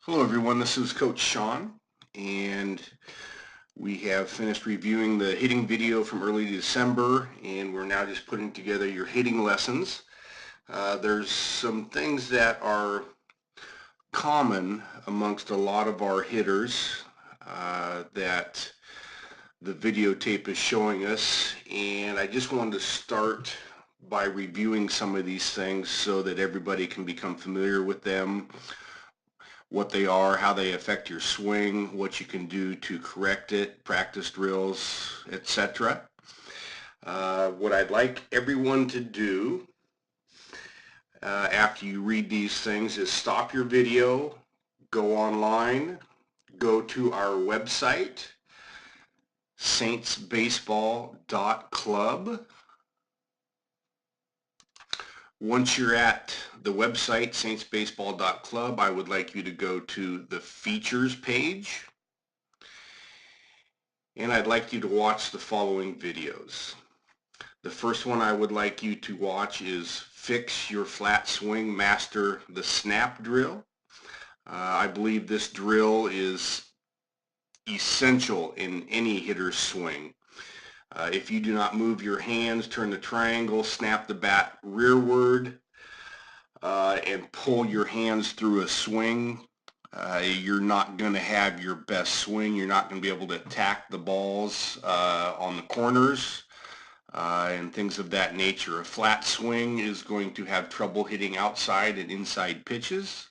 Hello everyone, this is Coach Sean, and we have finished reviewing the hitting video from early December, and we're now just putting together your hitting lessons. There's some things that are common amongst a lot of our hitters that the videotape is showing us, and I just wanted to start by reviewing some of these things so that everybody can become familiar with them, what they are, how they affect your swing, what you can do to correct it, practice drills, etc. What I'd like everyone to do after you read these things is stop your video, go online, go to our website, saintsbaseball.club. Once you're at the website, saintsbaseball.club, I would like you to go to the features page, and I'd like you to watch the following videos. The first one I would like you to watch is Fix Your Flat Swing, Master the Snap Drill. I believe this drill is essential in any hitter's swing. If you do not move your hands, turn the triangle, snap the bat rearward, and pull your hands through a swing, you're not going to have your best swing. You're not going to be able to attack the balls on the corners and things of that nature. A flat swing is going to have trouble hitting outside and inside pitches.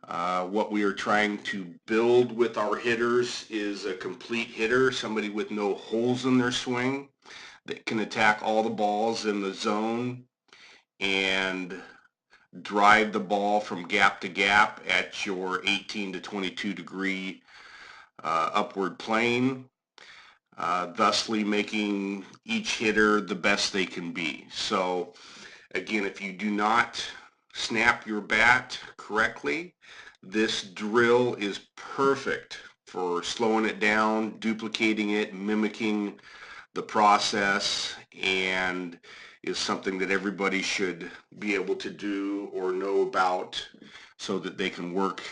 What we are trying to build with our hitters is a complete hitter, somebody with no holes in their swing that can attack all the balls in the zone and drive the ball from gap to gap at your 18 to 22 degree upward plane, thusly making each hitter the best they can be. So again, if you do not snap your bat correctly, this drill is perfect for slowing it down, duplicating it, mimicking the process, and is something that everybody should be able to do or know about so that they can work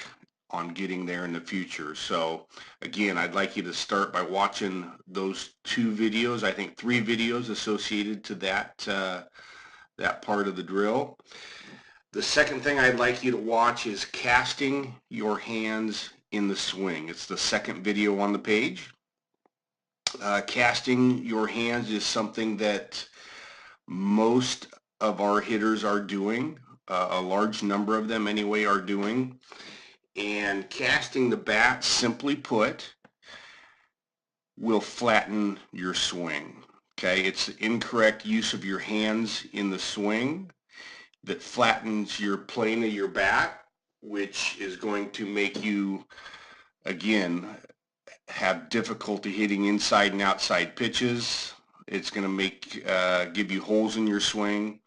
on getting there in the future. So again, I'd like you to start by watching those two videos. I think 3 videos associated to that part of the drill. The second thing I'd like you to watch is casting your hands in the swing. It's the second video on the page. Casting your hands is something that most of our hitters are doing. A large number of them anyway are doing. And casting the bat, simply put, will flatten your swing. Okay, it's the incorrect use of your hands in the swing that flattens your plane of your bat, which is going to make you, again, have difficulty hitting inside and outside pitches. It's going to give you holes in your swing,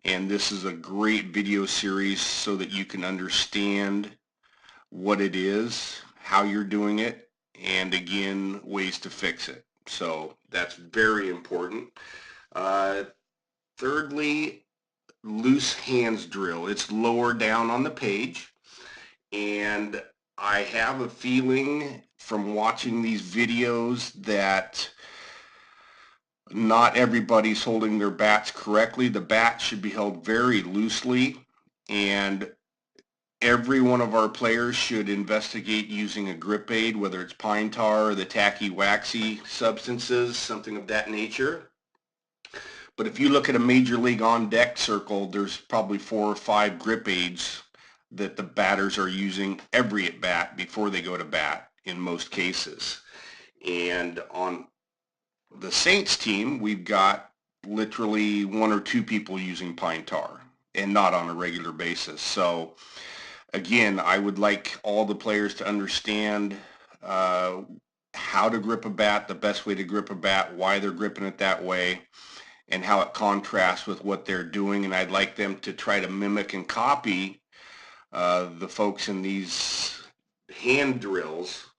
and this is a great video series so that you can understand what it is, how you're doing it, and again, ways to fix it. So that's very important. Thirdly, loose hands drill. It's lower down on the page, and I have a feeling from watching these videos that not everybody's holding their bats correctly. The bat should be held very loosely, and every one of our players should investigate using a grip aid, whether it's pine tar or the tacky waxy substances, something of that nature. But if you look at a major league on deck circle, there's probably 4 or 5 grip aids that the batters are using every at bat before they go to bat in most cases. And on the Saints team, we've got literally 1 or 2 people using pine tar, and not on a regular basis. So again, I would like all the players to understand how to grip a bat, the best way to grip a bat, why they're gripping it that way, and how it contrasts with what they're doing. And I'd like them to try to mimic and copy the folks in these hand drills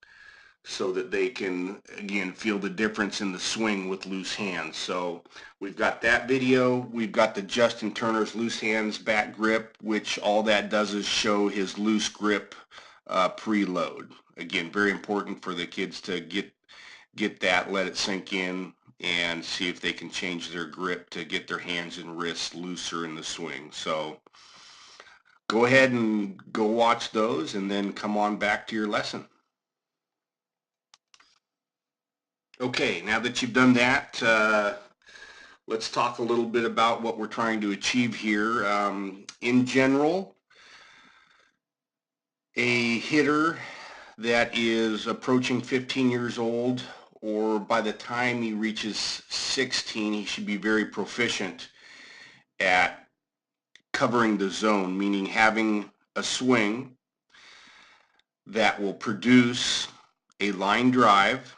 so that they can, again, feel the difference in the swing with loose hands. So we've got that video. We've got the Justin Turner's loose hands bat grip, which all that does is show his loose grip preload. Again, very important for the kids to get that, let it sink in, and see if they can change their grip to get their hands and wrists looser in the swing. So go ahead and go watch those and then come on back to your lesson. Okay, now that you've done that, let's talk a little bit about what we're trying to achieve here. In general, a hitter that is approaching 15 years old, or by the time he reaches 16, he should be very proficient at covering the zone, meaning having a swing that will produce a line drive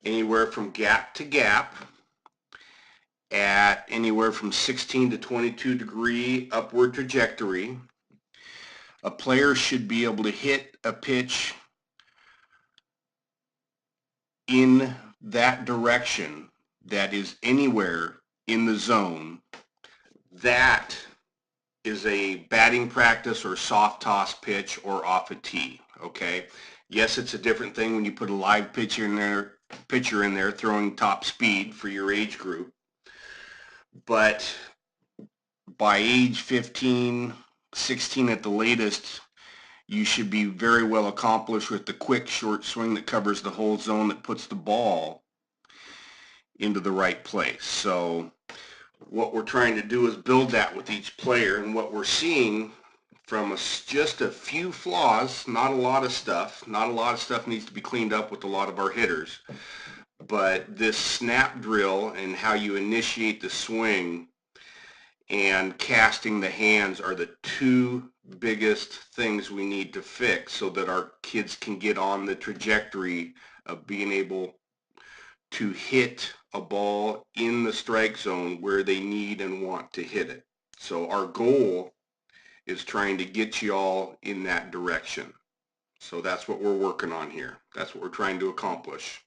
anywhere from gap to gap at anywhere from 16 to 22 degree upward trajectory. A player should be able to hit a pitch in that direction that is anywhere in the zone. That is a batting practice or soft toss pitch or off a tee. Okay, yes, it's a different thing when you put a live pitcher in there throwing top speed for your age group, but by age 15, 16 at the latest, you should be very well accomplished with the quick short swing that covers the whole zone, that puts the ball into the right place. So what we're trying to do is build that with each player, and what we're seeing from just a few flaws, not a lot of stuff needs to be cleaned up with a lot of our hitters, but this snap drill and how you initiate the swing and casting the hands are the two biggest things we need to fix so that our kids can get on the trajectory of being able to hit a ball in the strike zone where they need and want to hit it. So our goal is trying to get you all in that direction. So that's what we're working on here. That's what we're trying to accomplish.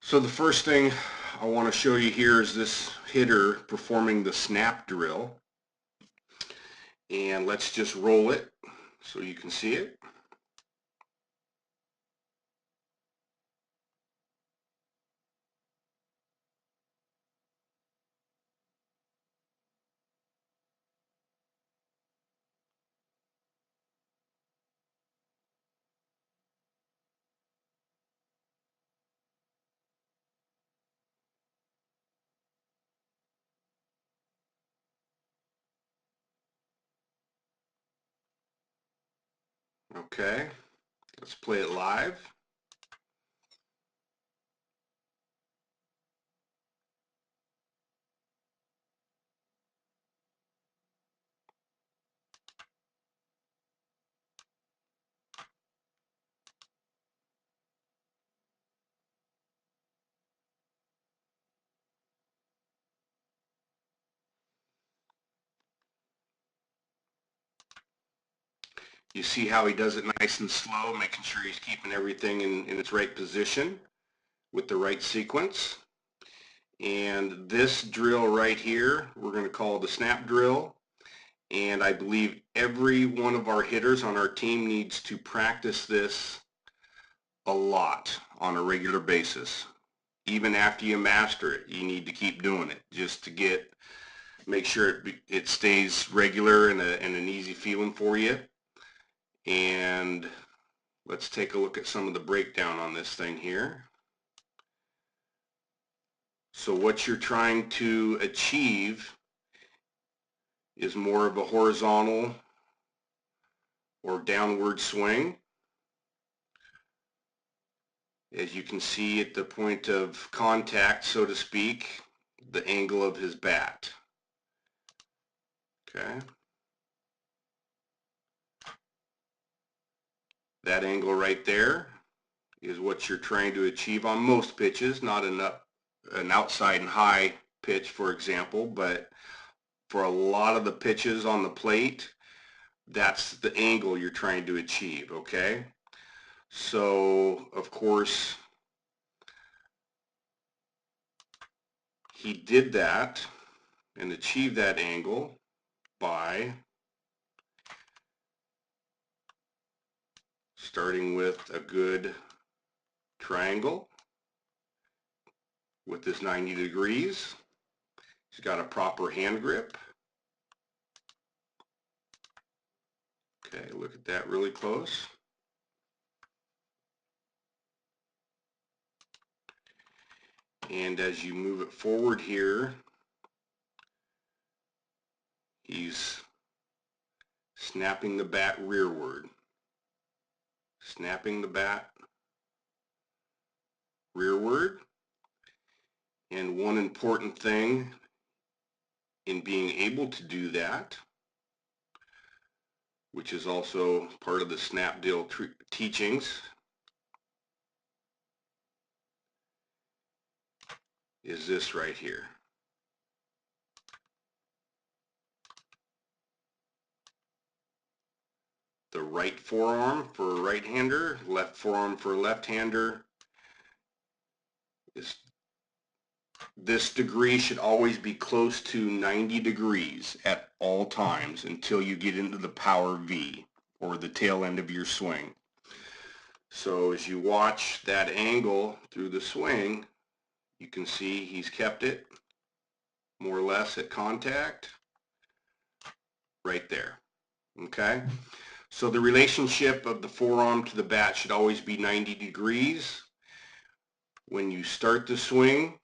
So the first thing I want to show you here is this hitter performing the snap drill. And let's just roll it so you can see it. Okay, let's play it live. You see how he does it nice and slow, making sure he's keeping everything in its right position with the right sequence. And this drill right here, we're going to call the snap drill. And I believe every one of our hitters on our team needs to practice this a lot on a regular basis. Even after you master it, you need to keep doing it just to make sure it stays regular and an easy feeling for you. And let's take a look at some of the breakdown on this thing here. So what you're trying to achieve is more of a horizontal or downward swing. As you can see at the point of contact, so to speak, the angle of his bat. Okay. That angle right there is what you're trying to achieve on most pitches, not an outside and high pitch, for example, but for a lot of the pitches on the plate, that's the angle you're trying to achieve, okay? So, of course, he did that and achieved that angle by starting with a good triangle with this 90 degrees. He's got a proper hand grip. Okay, look at that really close. And as you move it forward here, he's snapping the bat rearward. Snapping the bat rearward. And one important thing in being able to do that, which is also part of the snap drill teachings, is this right here. The right forearm for a right-hander, left forearm for a left-hander. This degree should always be close to 90 degrees at all times until you get into the power V, or the tail end of your swing. So as you watch that angle through the swing, you can see he's kept it more or less at contact right there. Okay? So the relationship of the forearm to the bat should always be 90 degrees. When you start the swing,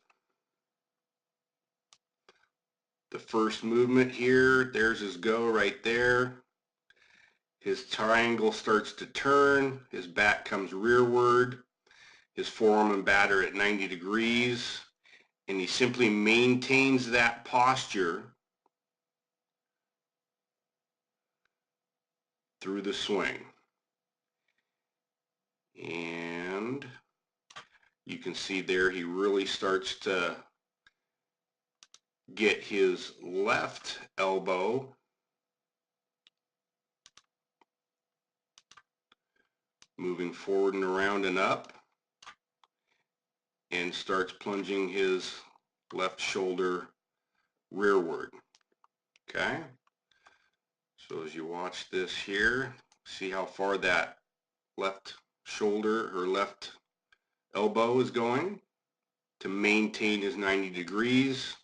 the first movement here, there's his go right there. His triangle starts to turn, his bat comes rearward, his forearm and bat are at 90 degrees, and he simply maintains that posture through the swing. And you can see there he really starts to get his left elbow moving forward and around and up, and starts plunging his left shoulder rearward. Okay? So as you watch this here, see how far that left shoulder or left elbow is going to maintain his 90 degrees.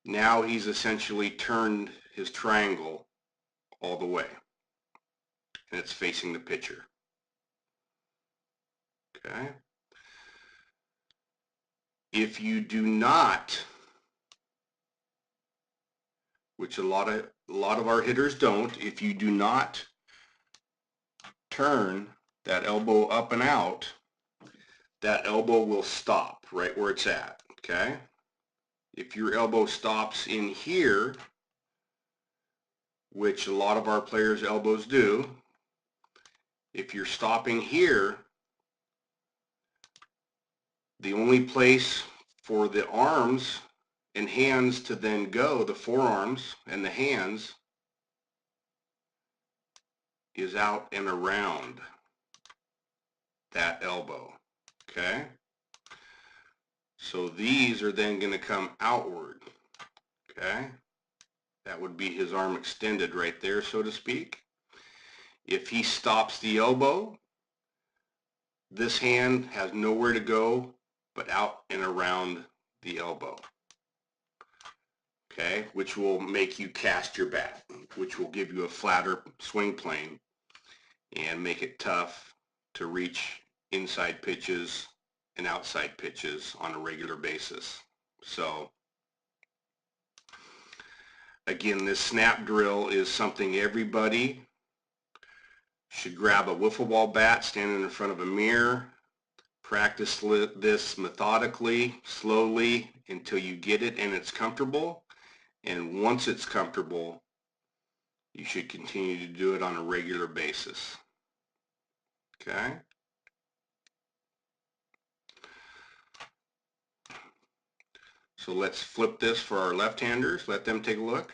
Now he's essentially turned his triangle all the way, and it's facing the pitcher. Okay? If you do not, which a lot of our hitters don't, if you do not turn that elbow up and out, that elbow will stop right where it's at. Okay? If your elbow stops in here, which a lot of our players' elbows do, if you're stopping here, the only place for the arms and hands to then go, the forearms and the hands, is out and around that elbow. Okay? So these are then going to come outward. Okay? That would be his arm extended right there, so to speak. If he stops the elbow, this hand has nowhere to go but out and around the elbow. Okay? Which will make you cast your bat, which will give you a flatter swing plane and make it tough to reach inside pitches and outside pitches on a regular basis. So again, this snap drill is something everybody should grab a wiffle ball bat, stand in front of a mirror, practice this methodically, slowly, until you get it and it's comfortable. And once it's comfortable, you should continue to do it on a regular basis. Okay? So let's flip this for our left-handers. Let them take a look.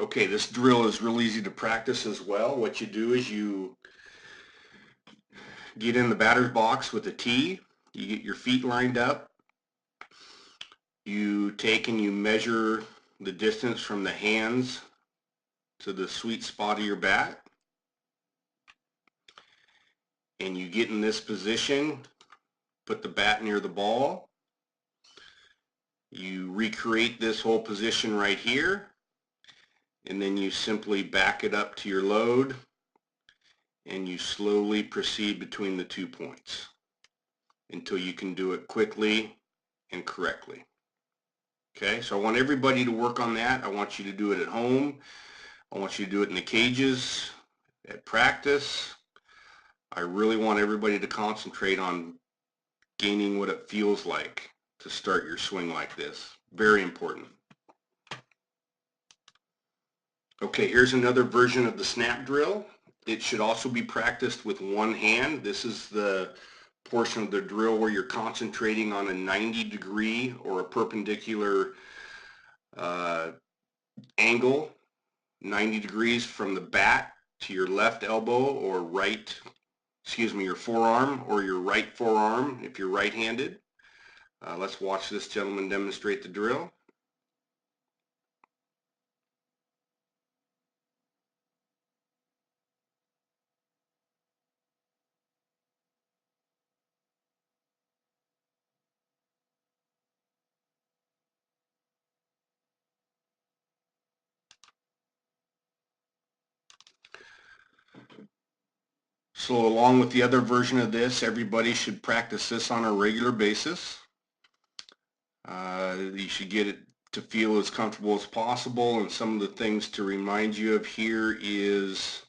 Okay, this drill is real easy to practice as well. What you do is you get in the batter's box with a tee, you get your feet lined up, you take and you measure the distance from the hands to the sweet spot of your bat, and you get in this position, put the bat near the ball, you recreate this whole position right here, and then you simply back it up to your load and you slowly proceed between the 2 points until you can do it quickly and correctly. Okay, so I want everybody to work on that. I want you to do it at home. I want you to do it in the cages, at practice. I really want everybody to concentrate on gaining what it feels like to start your swing like this. Very important. Okay, here's another version of the snap drill. It should also be practiced with one hand. This is the portion of the drill where you're concentrating on a 90-degree or a perpendicular angle, 90 degrees from the bat to your left elbow or your forearm or your right forearm if you're right-handed. Let's watch this gentleman demonstrate the drill. So along with the other version of this, everybody should practice this on a regular basis. You should get it to feel as comfortable as possible, and some of the things to remind you of here is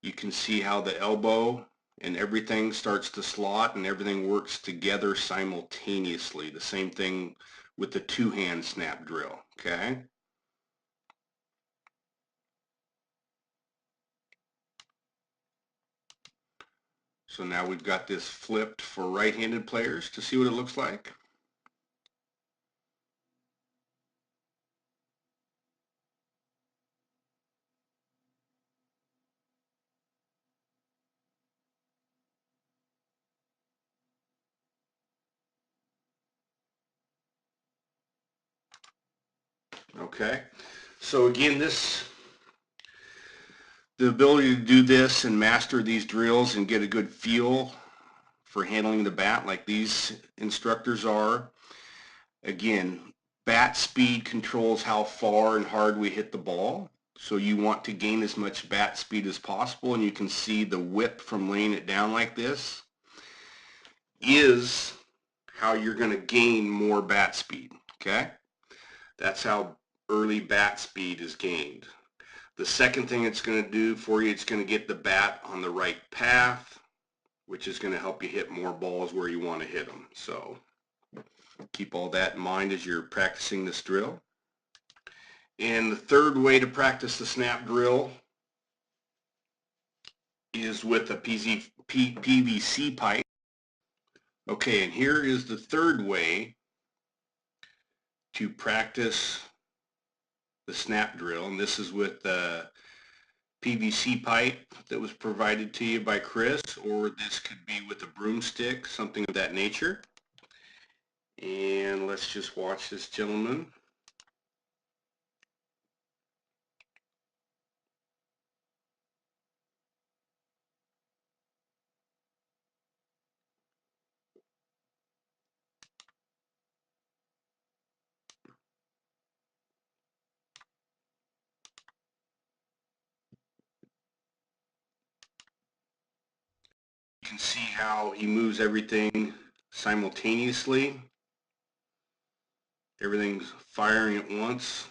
you can see how the elbow and everything starts to slot and everything works together simultaneously. The same thing with the two-hand snap drill, okay? So now we've got this flipped for right-handed players to see what it looks like. Okay, so again, the ability to do this and master these drills and get a good feel for handling the bat like these instructors are. Again, bat speed controls how far and hard we hit the ball. So you want to gain as much bat speed as possible, and you can see the whip from laying it down like this is how you're going to gain more bat speed, okay? That's how early bat speed is gained. The second thing it's going to do for you, it's going to get the bat on the right path, which is going to help you hit more balls where you want to hit them. So keep all that in mind as you're practicing this drill. And the third way to practice the snap drill is with a PVC pipe. Okay, and here is the third way to practice the snap drill, and this is with the PVC pipe that was provided to you by Chris, or this could be with a broomstick, something of that nature. And let's just watch this gentleman. You can see how he moves everything simultaneously. Everything's firing at once.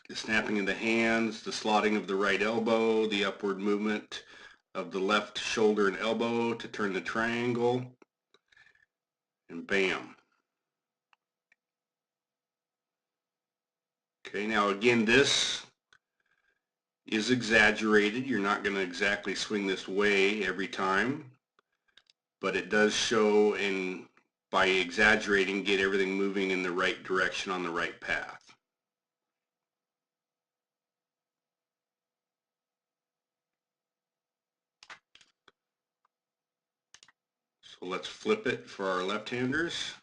The snapping of the hands, the slotting of the right elbow, the upward movement of the left shoulder and elbow to turn the triangle, and bam. Okay, now again, this is exaggerated. You're not going to exactly swing this way every time, but it does show, and by exaggerating, get everything moving in the right direction on the right path. So let's flip it for our left-handers.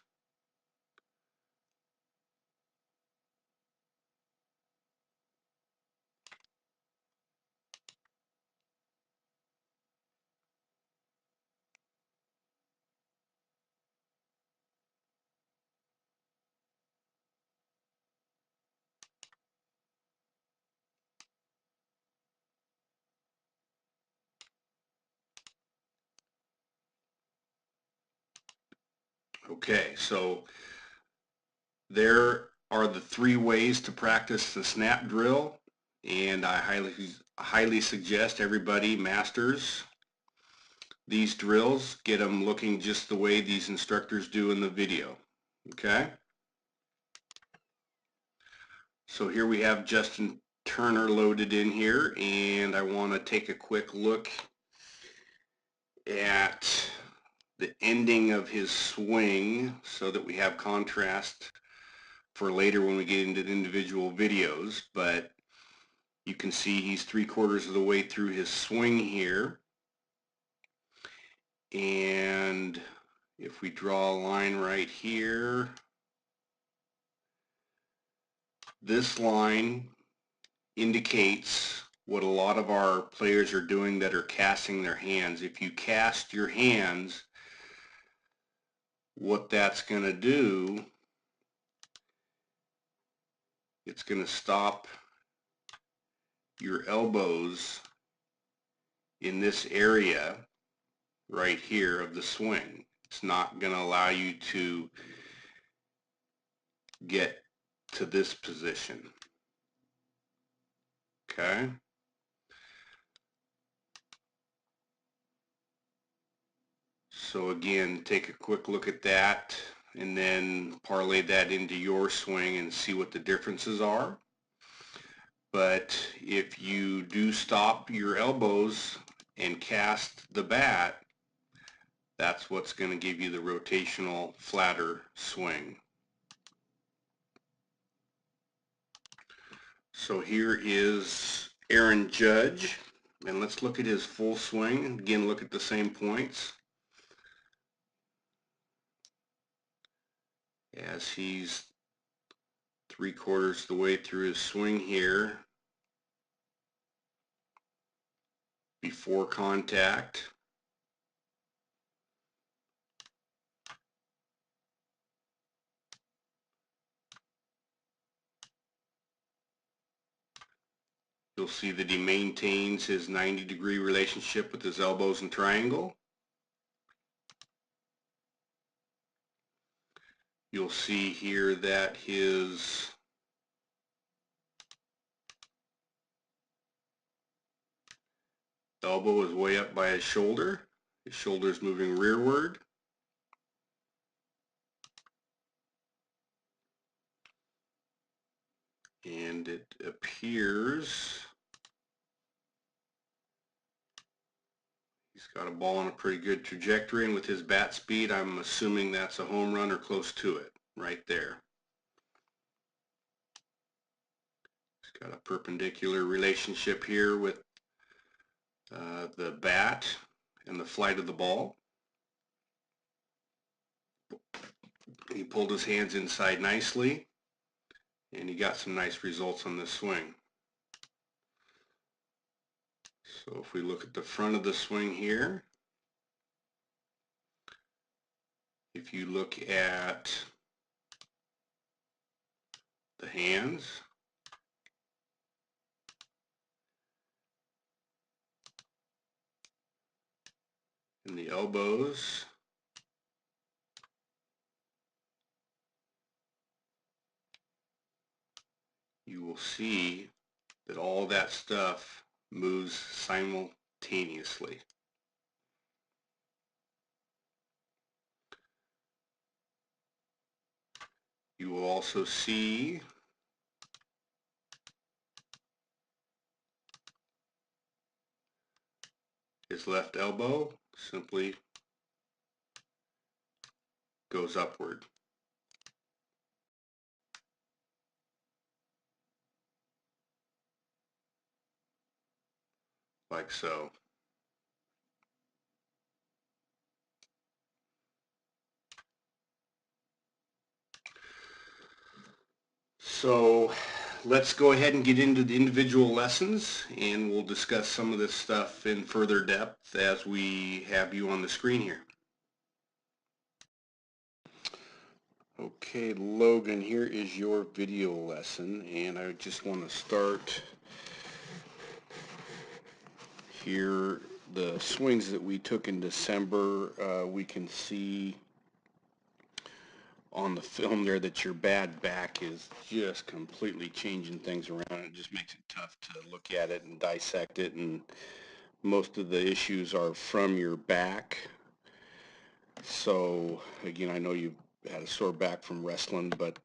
Okay, so there are the 3 ways to practice the snap drill, and I highly suggest everybody masters these drills. Get them looking just the way these instructors do in the video. Okay? So here we have Justin Turner loaded in here, and I want to take a quick look at the ending of his swing so that we have contrast for later when we get into the individual videos. But you can see he's 3/4 of the way through his swing here, and if we draw a line right here, this line indicates what a lot of our players are doing that are casting their hands. If you cast your hands, what that's going to do, it's going to stop your elbows in this area right here of the swing. It's not going to allow you to get to this position. Okay? So again, take a quick look at that and then parlay that into your swing and see what the differences are. But if you do stop your elbows and cast the bat, that's what's going to give you the rotational, flatter swing. So here is Aaron Judge, and let's look at his full swing. Again, look at the same points. As he's 3/4 the way through his swing here, before contact. You'll see that he maintains his 90-degree relationship with his elbows and triangle. You'll see here that his elbow is way up by his shoulder. His shoulder is moving rearward. And it appears he's got a ball on a pretty good trajectory, and with his bat speed, I'm assuming that's a home run or close to it, right there. He's got a perpendicular relationship here with the bat and the flight of the ball. He pulled his hands inside nicely, and he got some nice results on this swing. So if we look at the front of the swing here, if you look at the hands, and the elbows, you will see that all that stuff moves simultaneously. You will also see his left elbow simply goes upward, like so. So let's go ahead and get into the individual lessons, and we'll discuss some of this stuff in further depth as we have you on the screen here. Okay, Logan, here is your video lesson, and I just want to start here. The swings that we took in December, we can see on the film there that your bad back is just completely changing things around. It just makes it tough to look at it and dissect it, and most of the issues are from your back. So again, I know you've had a sore back from wrestling, but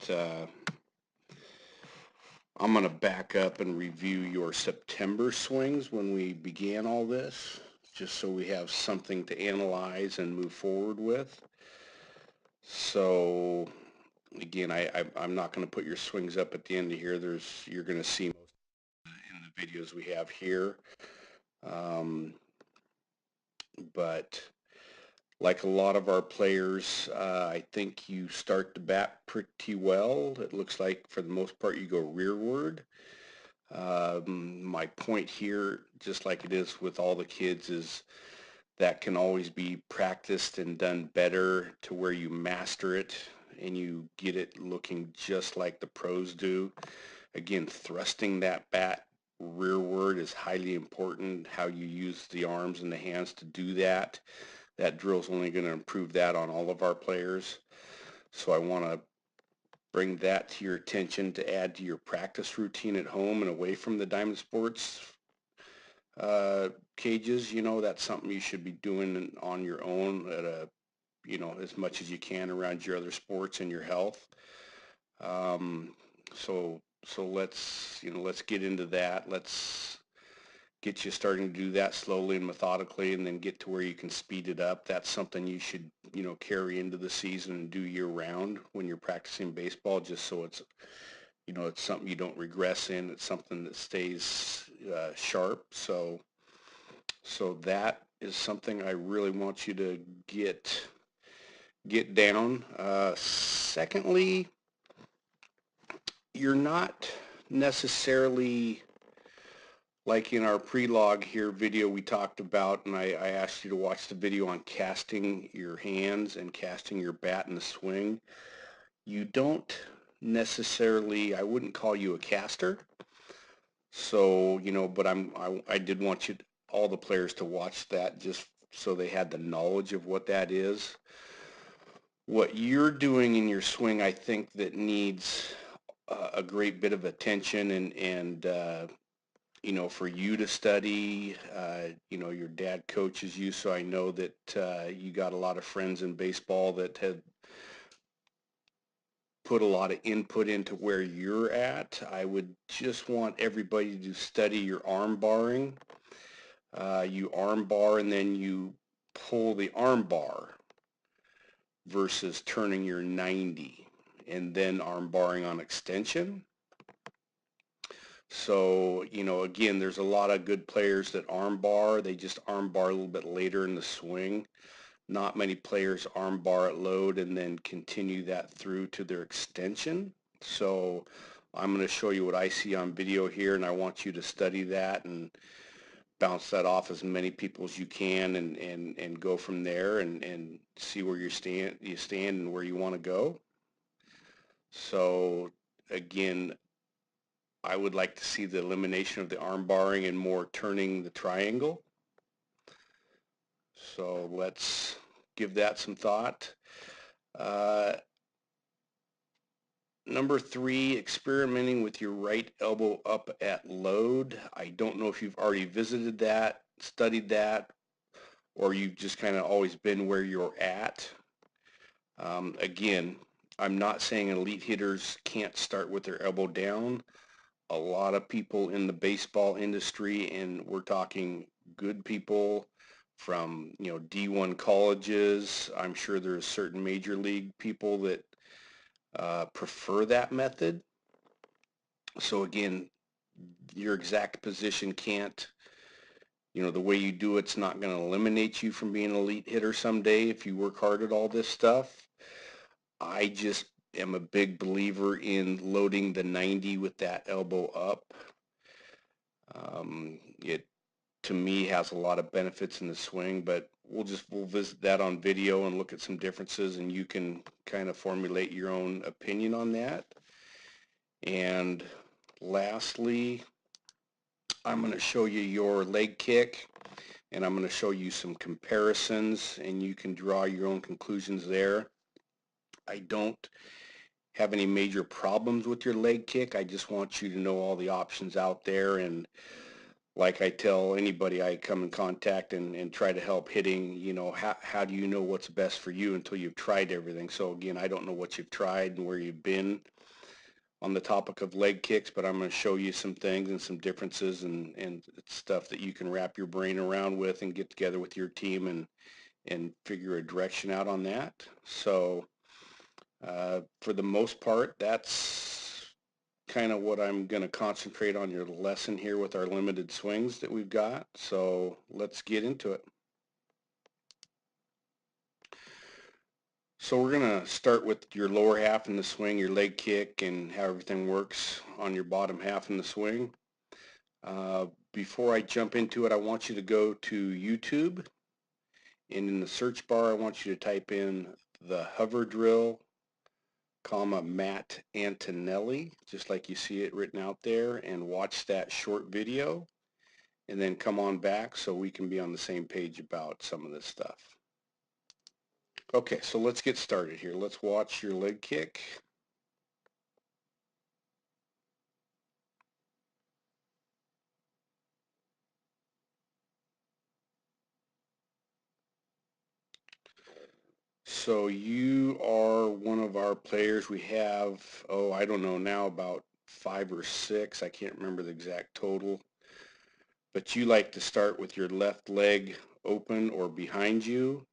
I'm going to back up and review your September swings when we began all this, just so we have something to analyze and move forward with. So again, I'm not going to put your swings up at the end of here. You're going to see most in the videos we have here. But like a lot of our players, I think you start the bat pretty well. It looks like for the most part you go rearward. My point here, just like it is with all the kids, is that can always be practiced and done better to where you master it and you get it looking just like the pros do. Again, thrusting that bat rearward is highly important. How you use the arms and the hands to do that. That drill's only going to improve that on all of our players. So I want to bring that to your attention to add to your practice routine at home and away from the Diamond Sports cages. You know, that's something you should be doing on your own at a, you know, as much as you can around your other sports and your health. So let's, you know, let's get into that. Let's get you starting to do that slowly and methodically, and then get to where you can speed it up. That's something you should, you know, carry into the season and do year round when you're practicing baseball, just so it's, you know, it's something you don't regress in. It's something that stays sharp. So that is something I really want you to get down. Secondly, you're not necessarily, like in our pre-log here video we talked about, and I asked you to watch the video on casting your hands and casting your bat in the swing. You don't necessarily, I wouldn't call you a caster. So, you know, but I did want you, all the players, to watch that just so they had the knowledge of what that is. What you're doing in your swing, I think, that needs a great bit of attention and you know, for you to study. You know, your dad coaches you, so I know that you got a lot of friends in baseball that have put a lot of input into where you're at. I would just want everybody to study your arm barring. You arm bar and then you pull the arm bar versus turning your 90 and then arm barring on extension. So, you know, again, there's a lot of good players that arm bar. They just arm bar a little bit later in the swing. Not many players arm bar at load and then continue that through to their extension. So I'm going to show you what I see on video here, and I want you to study that and bounce that off as many people as you can, and go from there and see where you stand and where you want to go. So again, I would like to see the elimination of the arm barring and more turning the triangle. So let's give that some thought. Number 3, experimenting with your right elbow up at load. I don't know if you've already visited that, studied that, or you've just kind of always been where you're at. Again, I'm not saying elite hitters can't start with their elbow down. A lot of people in the baseball industry, and we're talking good people from, you know, D1 colleges. I'm sure there's certain major league people that prefer that method. So again, your exact position can't, you know, the way you do it's not going to eliminate you from being an elite hitter someday if you work hard at all this stuff. I just am a big believer in loading the 90 with that elbow up. It, to me, has a lot of benefits in the swing, but we'll visit that on video and look at some differences, and you can kind of formulate your own opinion on that. And lastly, I'm going to show you your leg kick, and I'm going to show you some comparisons, and you can draw your own conclusions there. I don't have any major problems with your leg kick. I just want you to know all the options out there, and like I tell anybody I come in contact and try to help hitting, you know, how do you know what's best for you until you've tried everything? So again, I don't know what you've tried and where you've been on the topic of leg kicks, but I'm going to show you some things and some differences and stuff that you can wrap your brain around with and get together with your team and figure a direction out on that. So for the most part, that's kind of what I'm going to concentrate on your lesson here with our limited swings that we've got. So let's get into it. So we're going to start with your lower half in the swing, your leg kick, and how everything works on your bottom half in the swing. Before I jump into it, I want you to go to YouTube, and in the search bar, I want you to type in the hover drill, Matt Antonelli, just like you see it written out there, and watch that short video, and then come on back so we can be on the same page about some of this stuff. Okay, so let's get started here. Let's watch your leg kick. So you are one of our players. We have, oh, I don't know now, about 5 or 6. I can't remember the exact total. But you like to start with your left leg open or behind you.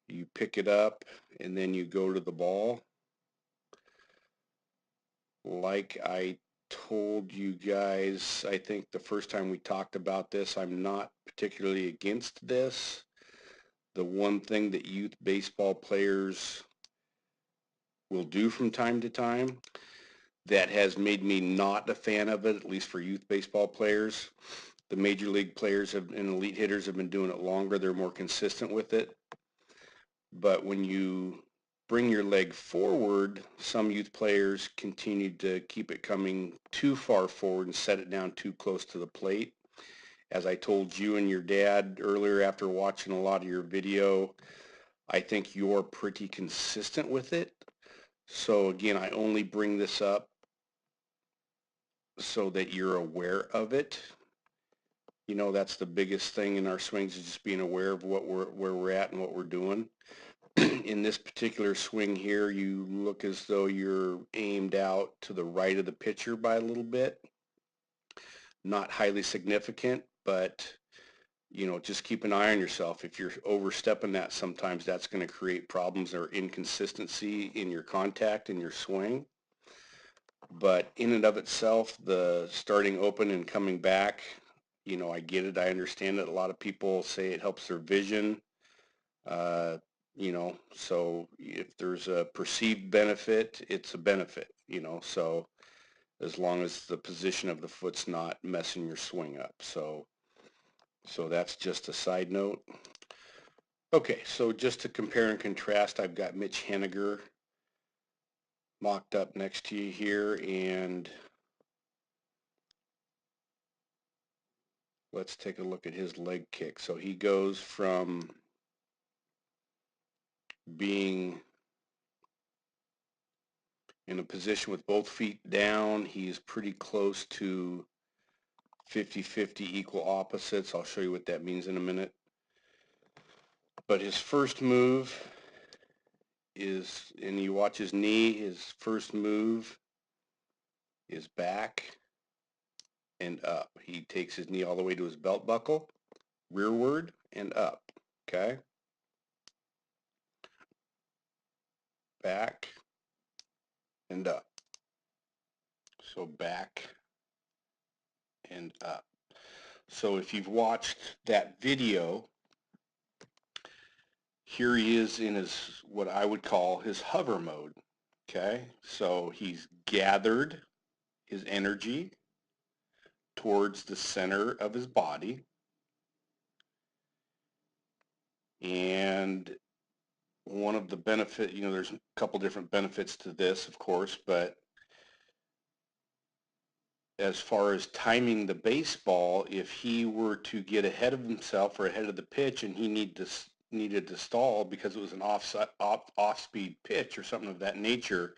You pick it up and then you go to the ball. Like I told you guys, I think the first time we talked about this, I'm not particularly against this. The one thing that youth baseball players will do from time to time that has made me not a fan of it, at least for youth baseball players. The major league players and elite hitters have been doing it longer. They're more consistent with it. But when you bring your leg forward, some youth players continue to keep it coming too far forward and set it down too close to the plate. As I told you and your dad earlier after watching a lot of your video, I think you're pretty consistent with it. So again, I only bring this up so that you're aware of it. You know, that's the biggest thing in our swings, is just being aware of where we're at and what we're doing. In this particular swing here, you look as though you're aimed out to the right of the pitcher by a little bit. Not highly significant, but you know, just keep an eye on yourself. If you're overstepping that, sometimes that's going to create problems or inconsistency in your contact and your swing. But in and of itself, the starting open and coming back, you know, I get it. I understand it. A lot of people say it helps their vision. You know, so if there's a perceived benefit, it's a benefit, you know, so as long as the position of the foot's not messing your swing up. So that's just a side note. Okay, so just to compare and contrast, I've got Mitch Henniger mocked up next to you here, and let's take a look at his leg kick. So he goes from being in a position with both feet down. He's pretty close to 50-50 equal opposites. I'll show you what that means in a minute. But his first move is, and you watch his knee, his first move is back and up. He takes his knee all the way to his belt buckle, rearward and up, okay? Back and up. So back and up. So if you've watched that video, here he is in his, what I would call his hover mode. Okay, so he's gathered his energy towards the center of his body, and one of the benefit, there's a couple different benefits to this, of course, but as far as timing the baseball, if he were to get ahead of himself or ahead of the pitch and he needed to stall because it was an off-speed pitch or something of that nature,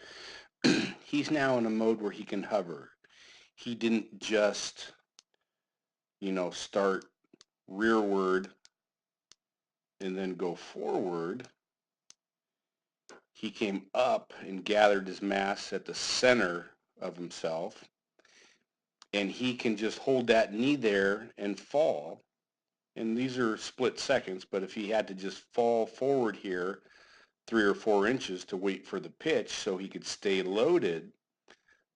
he's now in a mode where he can hover. He didn't just, start rearward and then go forward. He came up and gathered his mass at the center of himself, and he can just hold that knee there and fall. And these are split seconds, but if he had to just fall forward here 3 or 4 inches to wait for the pitch so he could stay loaded,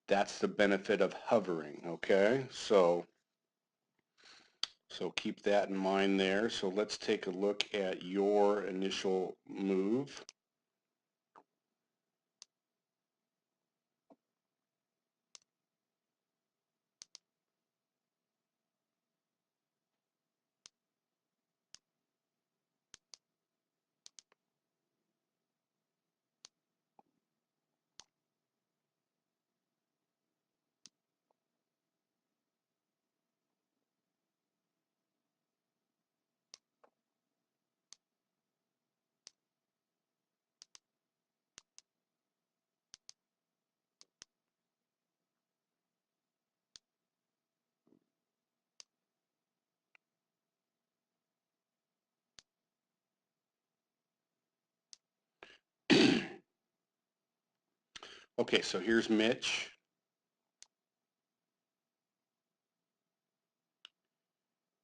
that's the benefit of hovering, okay? So keep that in mind there. So let's take a look at your initial move. Okay, so here's Mitch.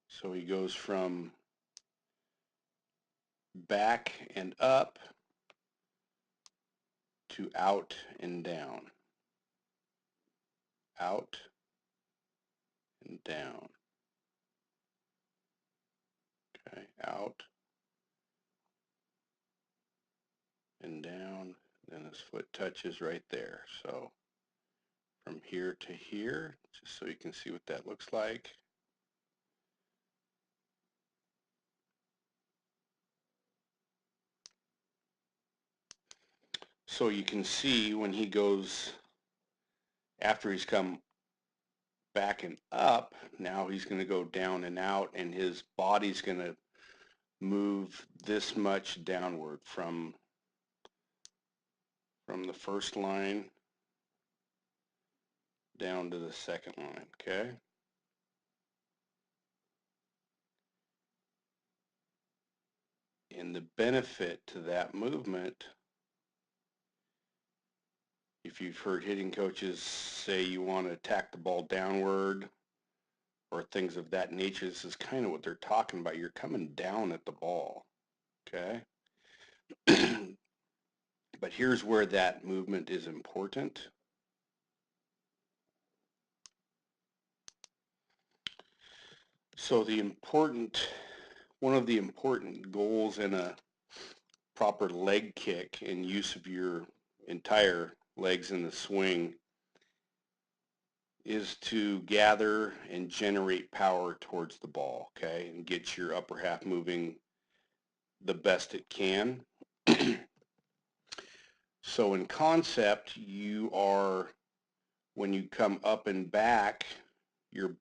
So he goes from back and up to out and down. Out and down. Okay, out and down. Then his foot touches right there. So from here to here, just so you can see what that looks like. So you can see when he goes, after he's come back and up, now he's going to go down and out, and his body's going to move this much downward from the first line down to the second line, okay? And the benefit to that movement, if you've heard hitting coaches say you want to attack the ball downward or things of that nature, this is kind of what they're talking about. You're coming down at the ball, okay? But here's where that movement is important. So one of the important goals in a proper leg kick and use of your entire legs in the swing is to gather and generate power towards the ball, okay, and get your upper half moving the best it can. So in concept, when you come up and back, your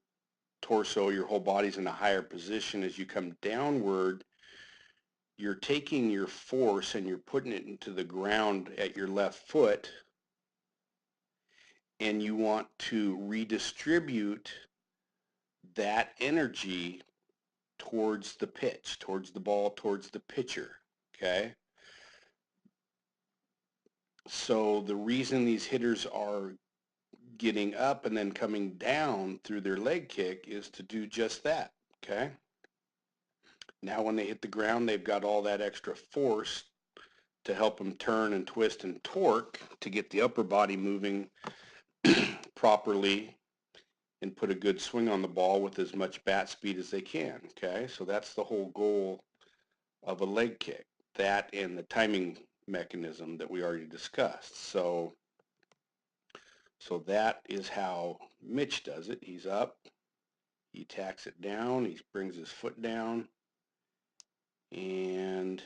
torso, your whole body's in a higher position. As you come downward, you're taking your force and you're putting it into the ground at your left foot, and you want to redistribute that energy towards the pitch, towards the ball, towards the pitcher, okay? So the reason these hitters are getting up and then coming down through their leg kick is to do just that, okay? Now when they hit the ground, they've got all that extra force to help them turn and twist and torque to get the upper body moving properly and put a good swing on the ball with as much bat speed as they can, okay? So that's the whole goal of a leg kick. That and the timing mechanism that we already discussed. So that is how Mitch does it. He's up, he tacks it down, he brings his foot down, and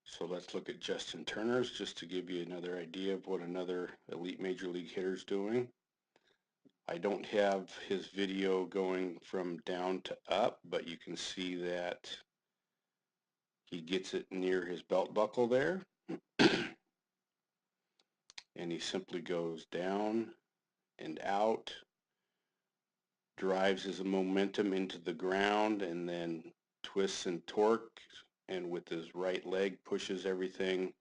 so let's look at Justin Turner's just to give you another idea of what another elite major league hitter is doing. I don't have his video going from down to up, but you can see that he gets it near his belt buckle there. And he simply goes down and out, drives his momentum into the ground, and then twists and torques, and with his right leg pushes everything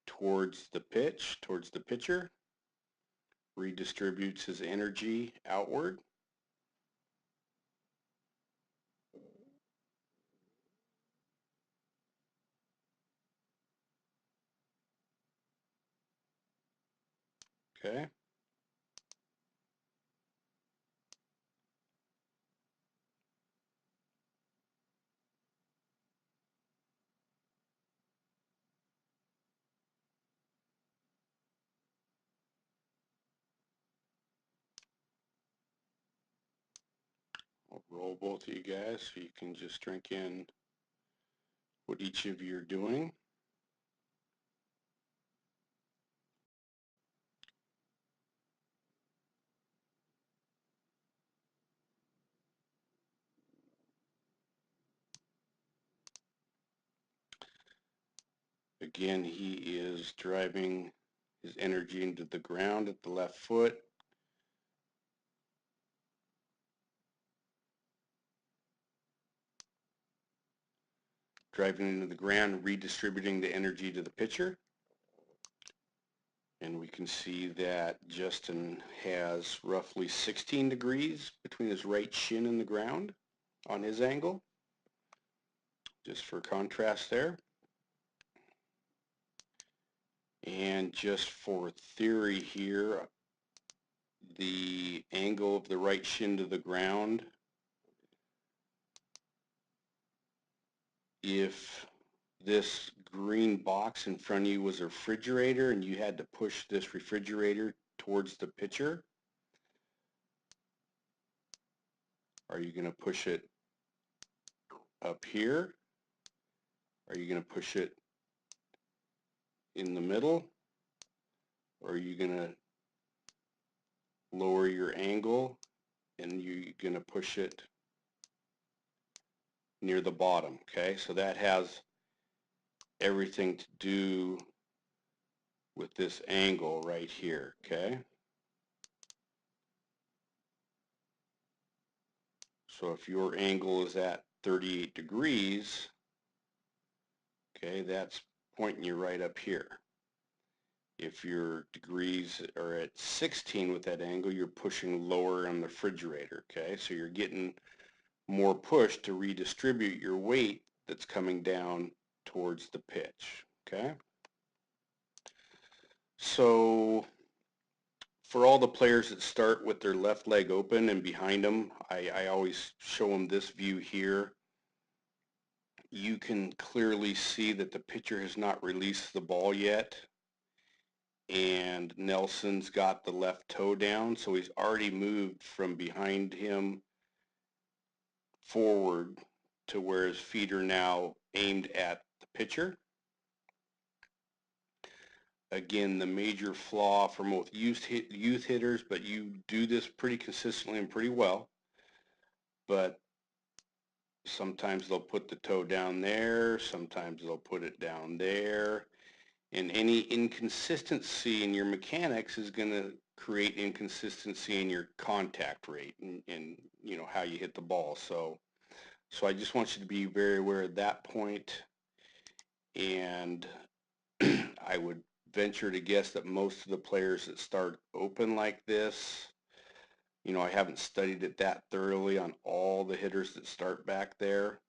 towards the pitch, towards the pitcher, redistributes his energy outward. Okay. I'll roll both of you guys so you can just drink in what each of you are doing. Again, he is driving his energy into the ground at the left foot. Driving into the ground, redistributing the energy to the pitcher. And we can see that Justin has roughly 16 degrees between his right shin and the ground on his angle, just for contrast there. And just for theory here, the angle of the right shin to the ground, if this green box in front of you was a refrigerator and you had to push this refrigerator towards the pitcher, are you going to push it up here? Are you going to push it in the middle? Or are you going to lower your angle and you're going to push it near the bottom? Okay, so that has everything to do with this angle right here. Okay, so if your angle is at 38 degrees, okay, that's pointing you right up here. If your degrees are at 16 with that angle, you're pushing lower on the refrigerator. Okay, so you're getting more push to redistribute your weight that's coming down towards the pitch. Okay, so for all the players that start with their left leg open and behind them, I always show them this view here. You can clearly see that the pitcher has not released the ball yet, and Nelson's got the left toe down, so he's already moved from behind him forward to where his feet are now aimed at the pitcher. Again, the major flaw for most youth hitters, but you do this pretty consistently and pretty well, but sometimes they'll put the toe down there, sometimes they'll put it down there, and any inconsistency in your mechanics is going to create inconsistency in your contact rate and you know how you hit the ball. So I just want you to be very aware of that point, and I would venture to guess that most of the players that start open like this, you know, I haven't studied it that thoroughly on all the hitters that start back there,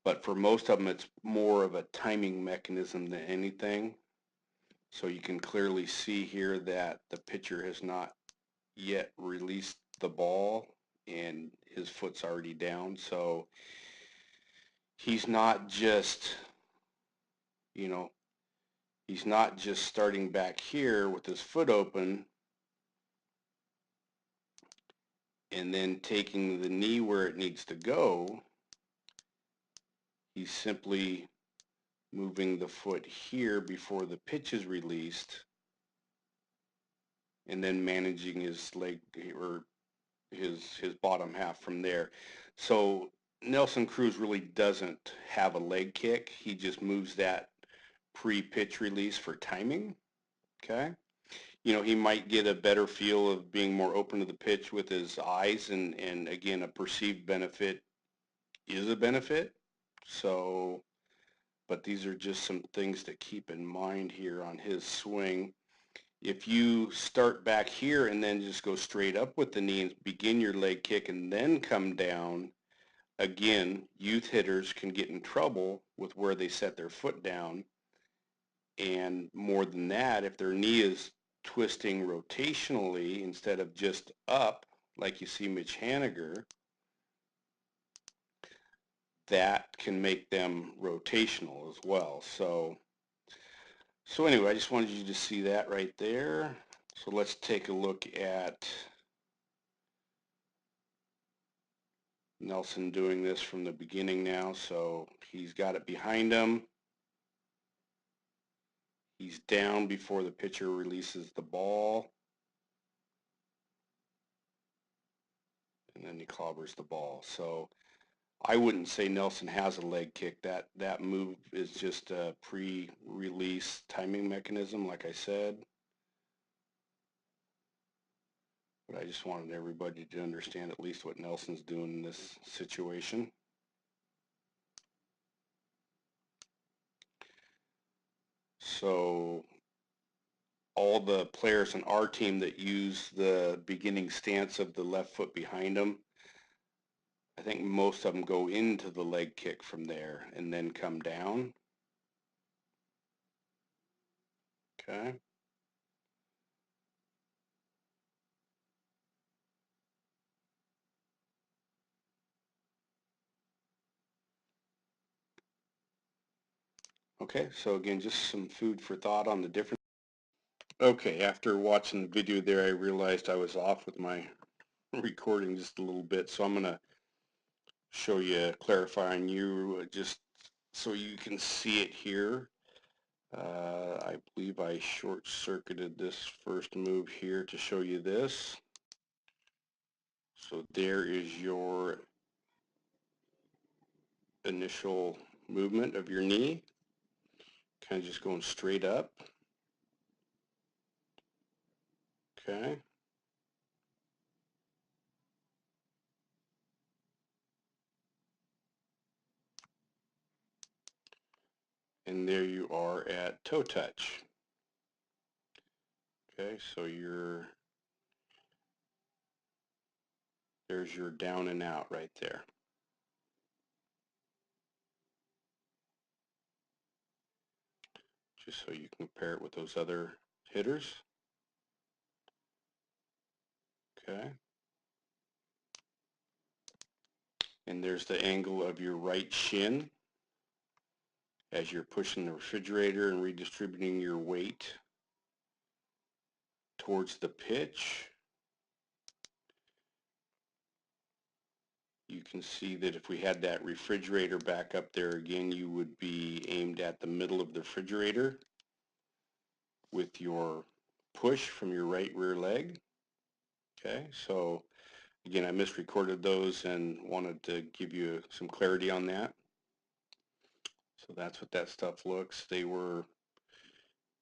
but for most of them it's more of a timing mechanism than anything. So you can clearly see here that the pitcher has not yet released the ball and his foot's already down. So he's not just, you know, he's not just starting back here with his foot open and then taking the knee where it needs to go. He's simply moving the foot here before the pitch is released and then managing his leg or his bottom half from there. So Nelson Cruz really doesn't have a leg kick. He just moves that pre-pitch release for timing. Okay. You know, he might get a better feel of being more open to the pitch with his eyes, and again, a perceived benefit is a benefit. So, but these are just some things to keep in mind here on his swing. If you start back here and then just go straight up with the knee and begin your leg kick and then come down, again, youth hitters can get in trouble with where they set their foot down. And more than that, if their knee is twisting rotationally instead of just up, like you see Mitch Haniger, that can make them rotational as well. So anyway, I just wanted you to see that right there. So let's take a look at Nelson doing this from the beginning now. So he's got it behind him. He's down before the pitcher releases the ball. And then he clobbers the ball. So I wouldn't say Nelson has a leg kick. That move is just a pre-release timing mechanism, like I said. But I just wanted everybody to understand at least what Nelson's doing in this situation. So all the players on our team that use the beginning stance of the left foot behind them, I think most of them go into the leg kick from there and then come down. Okay. Okay, so again, just some food for thought on the difference. Okay, after watching the video there, I realized I was off with my recording just a little bit, so I'm going to show you, clarify on you, just so you can see it here. I believe I short-circuited this first move here to show you this. So there is your initial movement of your knee, kind of just going straight up. Okay. And there you are at toe touch. Okay, so there's your down and out right there. Just so you can compare it with those other hitters. Okay. And there's the angle of your right shin as you're pushing the refrigerator and redistributing your weight towards the pitch. You can see that if we had that refrigerator back up there again, you would be aimed at the middle of the refrigerator with your push from your right rear leg. Okay, so again, I misrecorded those and wanted to give you some clarity on that. So that's what that stuff looks. They were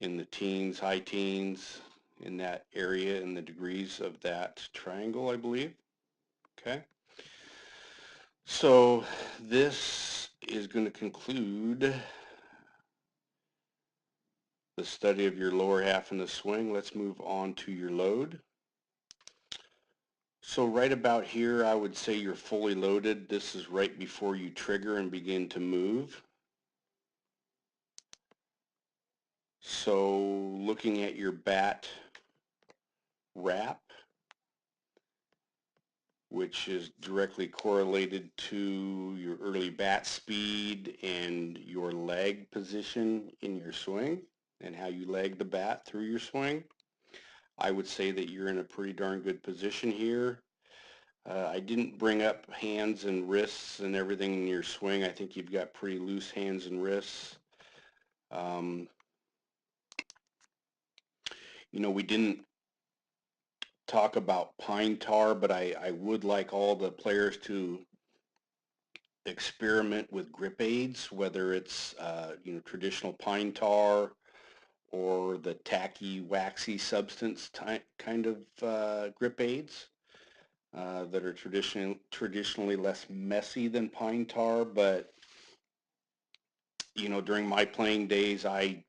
in the teens, high teens, in that area, in the degrees of that triangle, I believe. Okay. So this is going to conclude the study of your lower half in the swing. Let's move on to your load. So right about here, I would say you're fully loaded. This is right before you trigger and begin to move. So looking at your bat wrap, which is directly correlated to your early bat speed and your leg position in your swing and how you leg the bat through your swing. I would say that you're in a pretty darn good position here. I didn't bring up hands and wrists and everything in your swing. I think you've got pretty loose hands and wrists. You know, we didn't talk about pine tar, but I would like all the players to experiment with grip aids, whether it's you know, traditional pine tar or the tacky, waxy substance kind of grip aids that are traditionally less messy than pine tar. But you know, during my playing days, I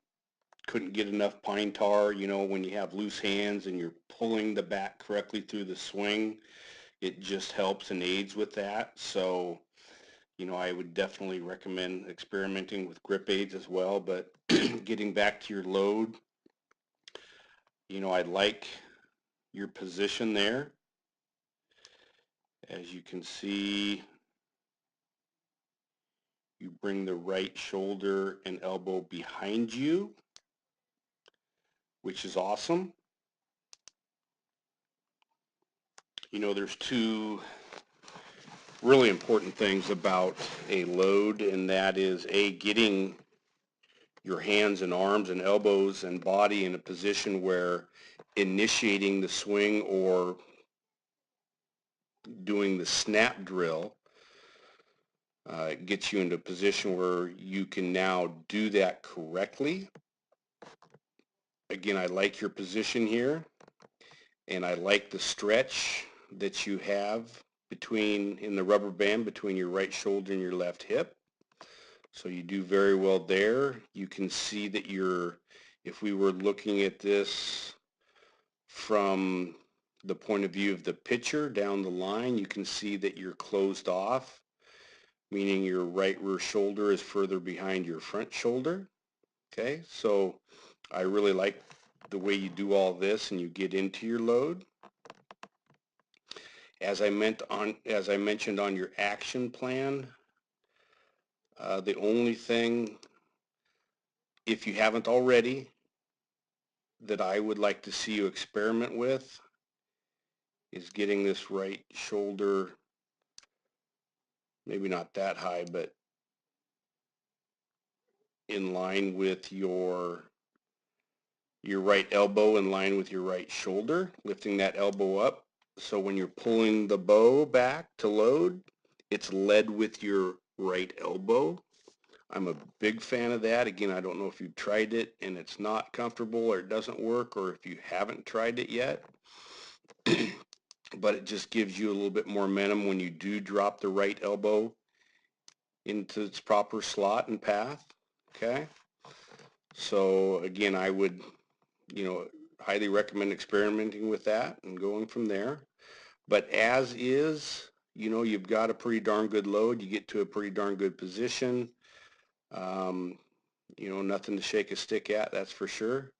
couldn't get enough pine tar. You know, when you have loose hands and you're pulling the bat correctly through the swing, it just helps and aids with that. So, you know, I would definitely recommend experimenting with grip aids as well. But getting back to your load, you know, I like your position there. As you can see, you bring the right shoulder and elbow behind you, which is awesome. You know, there's two really important things about a load, and that is getting your hands and arms and elbows and body in a position where initiating the swing or doing the snap drill gets you into a position where you can now do that correctly. Again, I like your position here, and I like the stretch that you have in the rubber band between your right shoulder and your left hip. So you do very well there. You can see that if we were looking at this from the point of view of the pitcher down the line, you can see that you're closed off, meaning your right rear shoulder is further behind your front shoulder. Okay, so I really like the way you do all this and you get into your load. As I mentioned on your action plan, the only thing, if you haven't already, that I would like to see you experiment with is getting this right shoulder, maybe not that high, but in line with your right elbow, in line with your right shoulder, lifting that elbow up. So when you're pulling the bow back to load, it's led with your right elbow. I'm a big fan of that. Again, I don't know if you've tried it and it's not comfortable or it doesn't work, or if you haven't tried it yet, but it just gives you a little bit more momentum when you do drop the right elbow into its proper slot and path. Okay. So again, I would, you know, highly recommend experimenting with that and going from there. But as is, you know, you've got a pretty darn good load. You get to a pretty darn good position. You know, nothing to shake a stick at, that's for sure.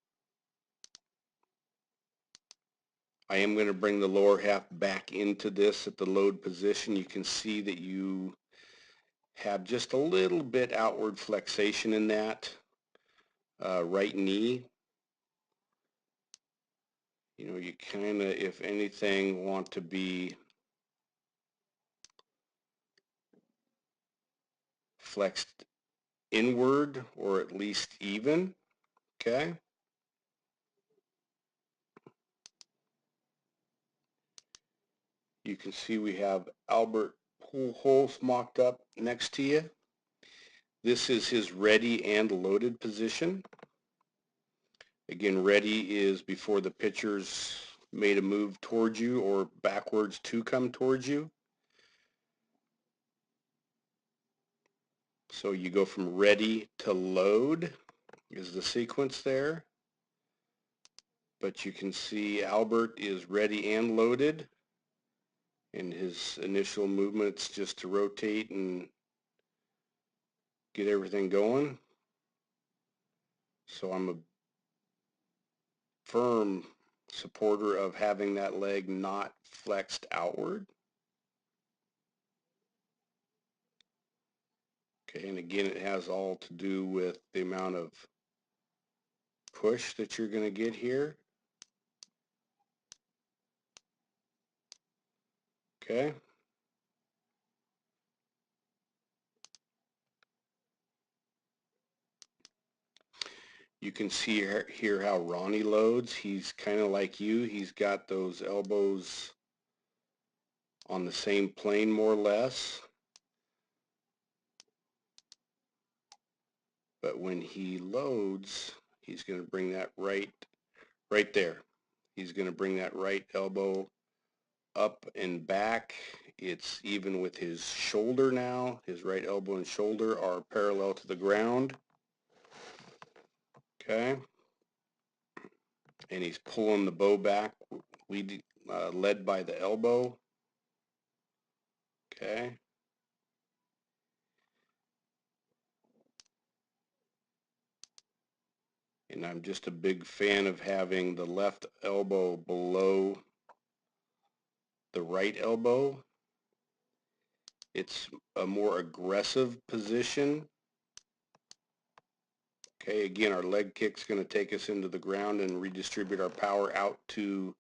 I am going to bring the lower half back into this at the load position. You can see that you have just a little bit outward flexation in that right knee. You know, you kind of, if anything, want to be flexed inward or at least even. Okay. You can see we have Albert Pujols mocked up next to you. This is his ready and loaded position. Again, ready is before the pitcher's made a move towards you or backwards to come towards you. So you go from ready to load is the sequence there. But you can see Albert is ready and loaded. And his initial movement's just to rotate and get everything going. So I'm a firm supporter of having that leg not flexed outward. Okay, and again, it has all to do with the amount of push that you're going to get here. Okay. You can see here how Ronnie loads. He's kind of like you. He's got those elbows on the same plane more or less. But when he loads, he's going to bring that right there. He's going to bring that right elbow up and back. It's even with his shoulder now. His right elbow and shoulder are parallel to the ground. Okay. And he's pulling the bow back, led by the elbow. Okay. And I'm just a big fan of having the left elbow below the right elbow. It's a more aggressive position. Okay, again, our leg kick's going to take us into the ground and redistribute our power out to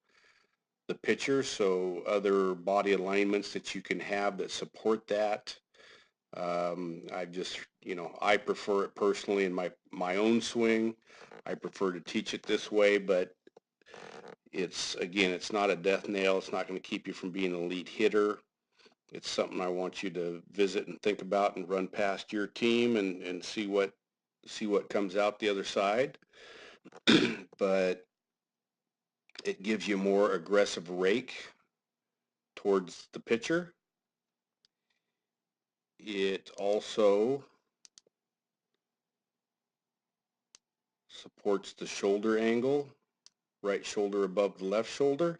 the pitcher. So other body alignments that you can have that support that. I just, I prefer it personally in my own swing. I prefer to teach it this way, but it's not a death nail. It's not going to keep you from being an elite hitter. It's something I want you to visit and think about and run past your team and see what comes out the other side. But it gives you more aggressive rake towards the pitcher. It also supports the shoulder angle, right shoulder above the left shoulder.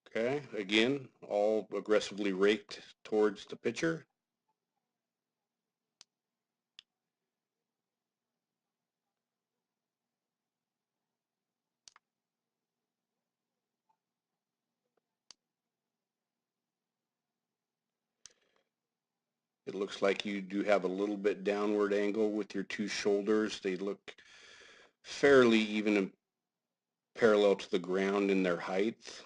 Okay, again, all aggressively raked towards the pitcher. It looks like you do have a little bit downward angle with your two shoulders. They look fairly even and parallel to the ground in their height.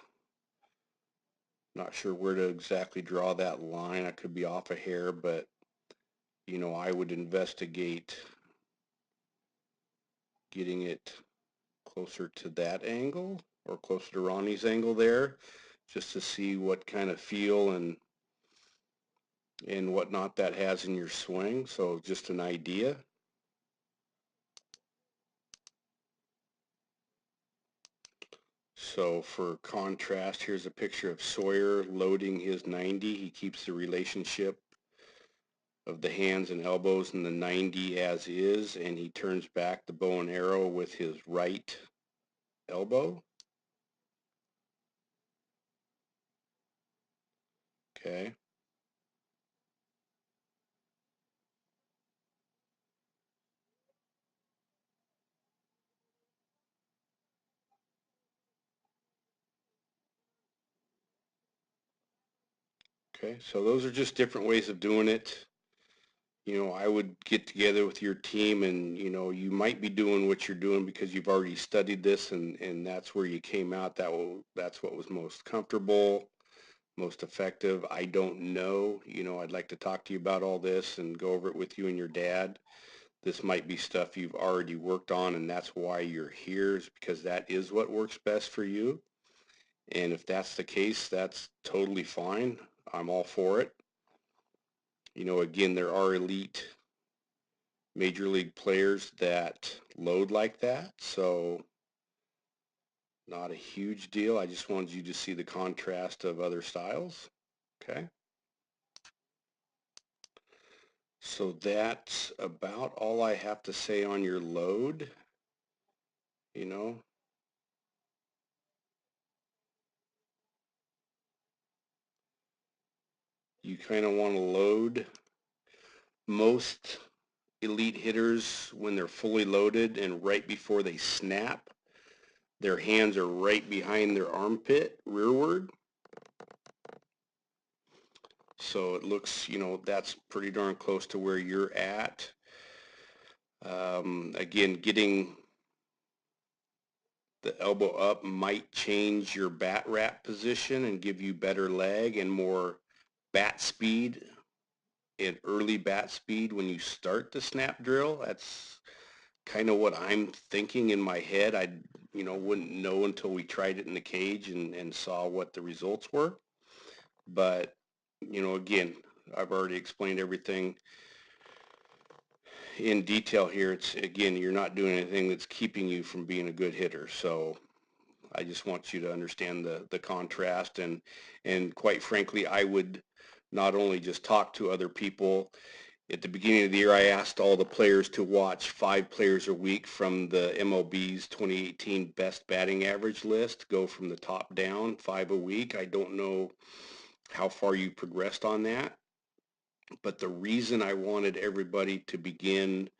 Not sure where to exactly draw that line. I could be off a hair, but I would investigate getting it closer to that angle or closer to Ronnie's angle there, just to see what kind of feel and whatnot that has in your swing. So just an idea. So for contrast, here's a picture of Sawyer loading his 90. He keeps the relationship of the hands and elbows in the 90 as is, and he turns back the bow and arrow with his right elbow. Okay. Okay, so those are just different ways of doing it. I would get together with your team and, you might be doing what you're doing because you've already studied this and that's where you came out. That's what was most comfortable, most effective. I don't know. I'd like to talk to you about all this and go over it with you and your dad. This might be stuff you've already worked on, and that's why you're here, is because that is what works best for you. And if that's the case, that's totally fine. I'm all for it. Again, there are elite major league players that load like that, so not a huge deal. I just wanted you to see the contrast of other styles. Okay. So that's about all I have to say on your load. You know, you kind of want to load. Most elite hitters, when they're fully loaded and right before they snap, their hands are right behind their armpit rearward. So it looks, that's pretty darn close to where you're at. Again, getting the elbow up might change your bat wrap position and give you better leg and more bat speed and early bat speed when you start the snap drill. That's kind of what I'm thinking in my head. I, wouldn't know until we tried it in the cage and saw what the results were. But, again, I've already explained everything in detail here. It's, again, you're not doing anything that's keeping you from being a good hitter. So I just want you to understand the contrast, and quite frankly, I would not only just talk to other people. At the beginning of the year, I asked all the players to watch 5 players a week from the MLB's 2018 best batting average list, go from the top down, 5 a week. I don't know how far you progressed on that, but the reason I wanted everybody to begin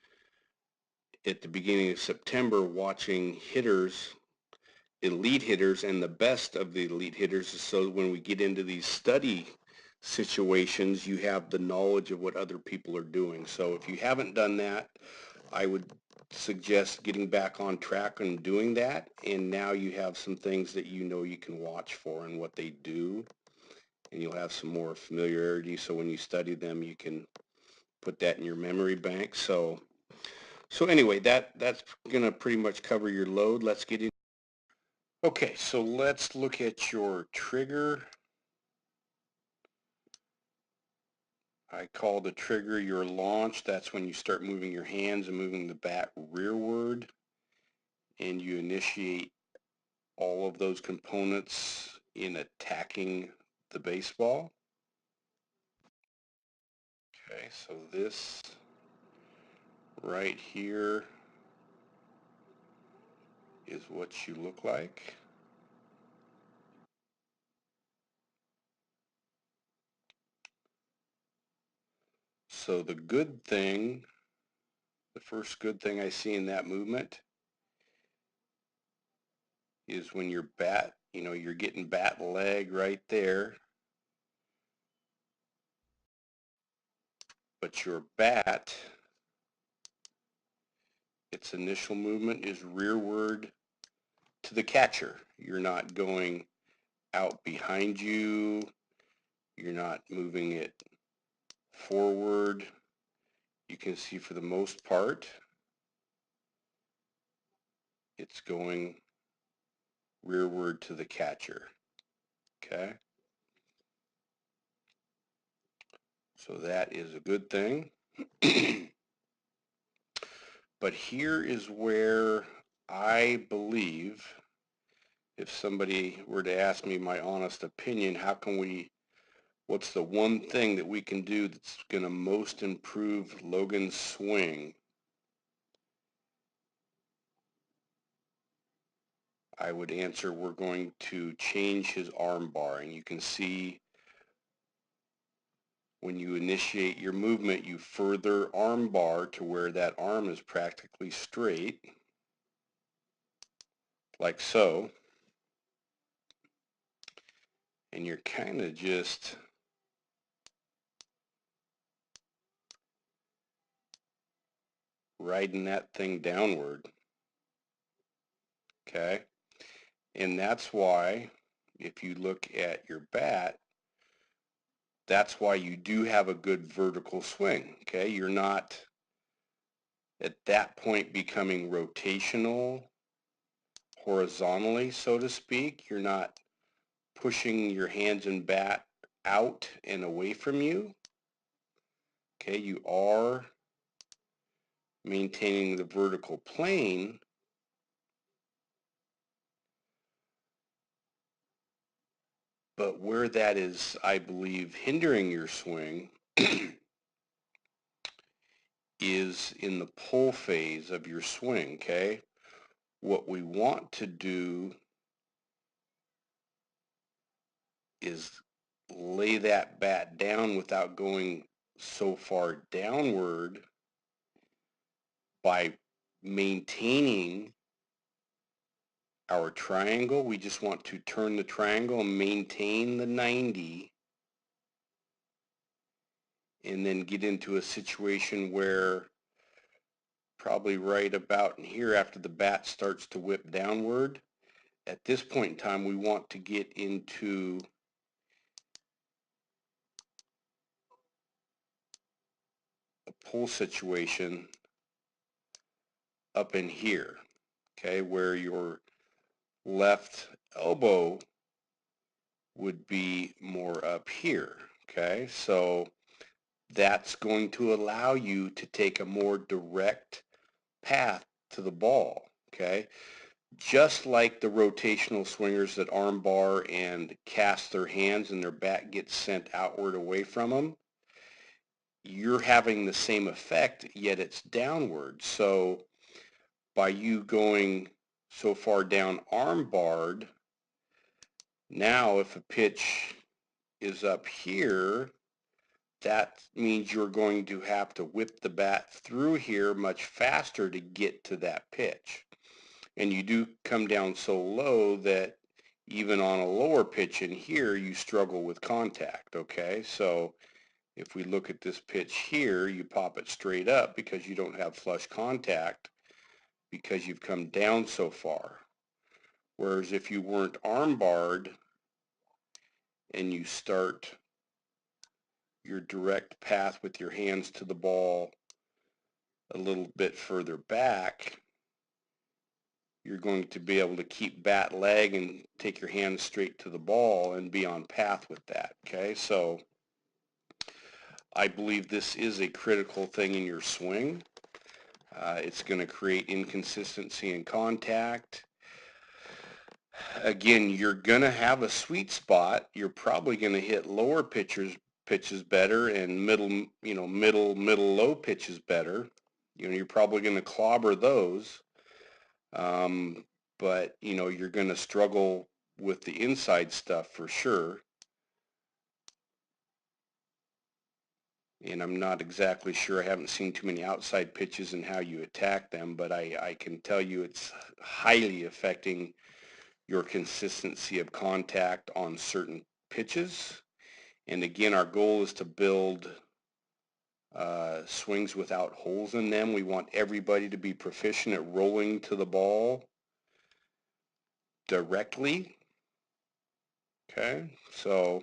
at the beginning of September watching hitters, elite hitters, and the best of the elite hitters, is so when we get into these study situations, you have the knowledge of what other people are doing. So if you haven't done that, I would suggest getting back on track and doing that. And now you have some things that you can watch for and what they do, and you'll have some more familiarity. So when you study them, you can put that in your memory bank. So anyway, that's gonna pretty much cover your load. Let's get in. Okay, so let's look at your trigger. I call the trigger your launch. That's when you start moving your hands and moving the bat rearward, and you initiate all of those components in attacking the baseball. Okay, so this right here is what you look like. So the good thing, the first good thing I see in that movement is when your bat, you're getting bat leg right there, but your bat, its initial movement is rearward to the catcher. You're not going out behind you. You're not moving it forward. You can see for the most part, it's going rearward to the catcher. Okay? So that is a good thing. But here is where I believe, if somebody were to ask me my honest opinion, what's the one thing that we can do that's going to most improve Logan's swing? I would answer we're going to change his arm bar. And you can see when you initiate your movement, you further arm bar to where that arm is practically straight, like so. And you're kind of just riding that thing downward. Okay? And that's why, if you look at your bat, that's why you do have a good vertical swing. Okay, you're not at that point becoming rotational horizontally, so to speak. You're not pushing your hands and bat out and away from you. Okay, you are maintaining the vertical plane, but where that is, I believe, hindering your swing is in the pull phase of your swing. Okay, what we want to do is lay that bat down without going so far downward by maintaining our triangle. We just want to turn the triangle and maintain the 90, and then get into a situation where probably right about in here after the bat starts to whip downward, at this point in time we want to get into a pull situation up in here, okay, where your left elbow would be more up here. Okay, so that's going to allow you to take a more direct path to the ball. Okay, just like the rotational swingers that arm bar and cast their hands and their bat gets sent outward away from them, you're having the same effect, yet it's downward. So by you going so far down arm barred, now if a pitch is up here, that means you're going to have to whip the bat through here much faster to get to that pitch. And you do come down so low that even on a lower pitch in here, you struggle with contact, okay? So if we look at this pitch here, you pop it straight up because you don't have flush contact because you've come down so far. Whereas if you weren't arm barred and you start your direct path with your hands to the ball a little bit further back, you're going to be able to keep bat leg and take your hands straight to the ball and be on path with that. Okay, so I believe this is a critical thing in your swing. It's going to create inconsistency in contact. Again, you're going to have a sweet spot. You're probably going to hit lower pitches better and middle low pitches better. You're probably going to clobber those. But you're going to struggle with the inside stuff for sure. And I'm not exactly sure. I haven't seen too many outside pitches and how you attack them, but I can tell you it's highly affecting your consistency of contact on certain pitches. And again, our goal is to build swings without holes in them. We want everybody to be proficient at rolling to the ball directly. Okay, so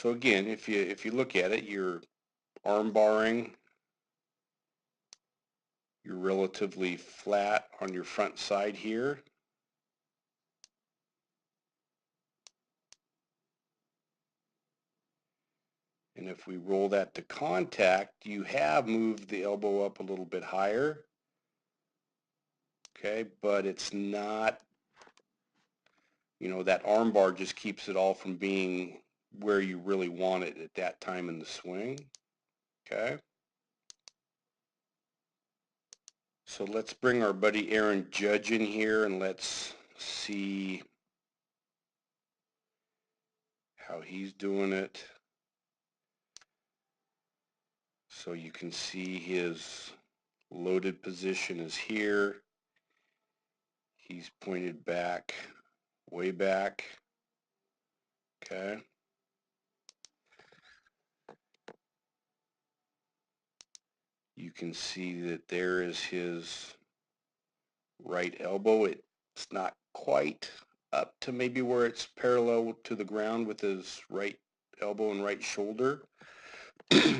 again, if you look at it, you're arm barring, you're relatively flat on your front side here. And if we roll that to contact, you have moved the elbow up a little bit higher. Okay, but it's not, that arm bar just keeps it all from being where you really want it at that time in the swing. Okay. So let's bring our buddy Aaron Judge in here and let's see how he's doing it. So you can see his loaded position is here. He's pointed back, way back. Okay. You can see that there is his right elbow. It's not quite up to maybe where it's parallel to the ground with his right elbow and right shoulder,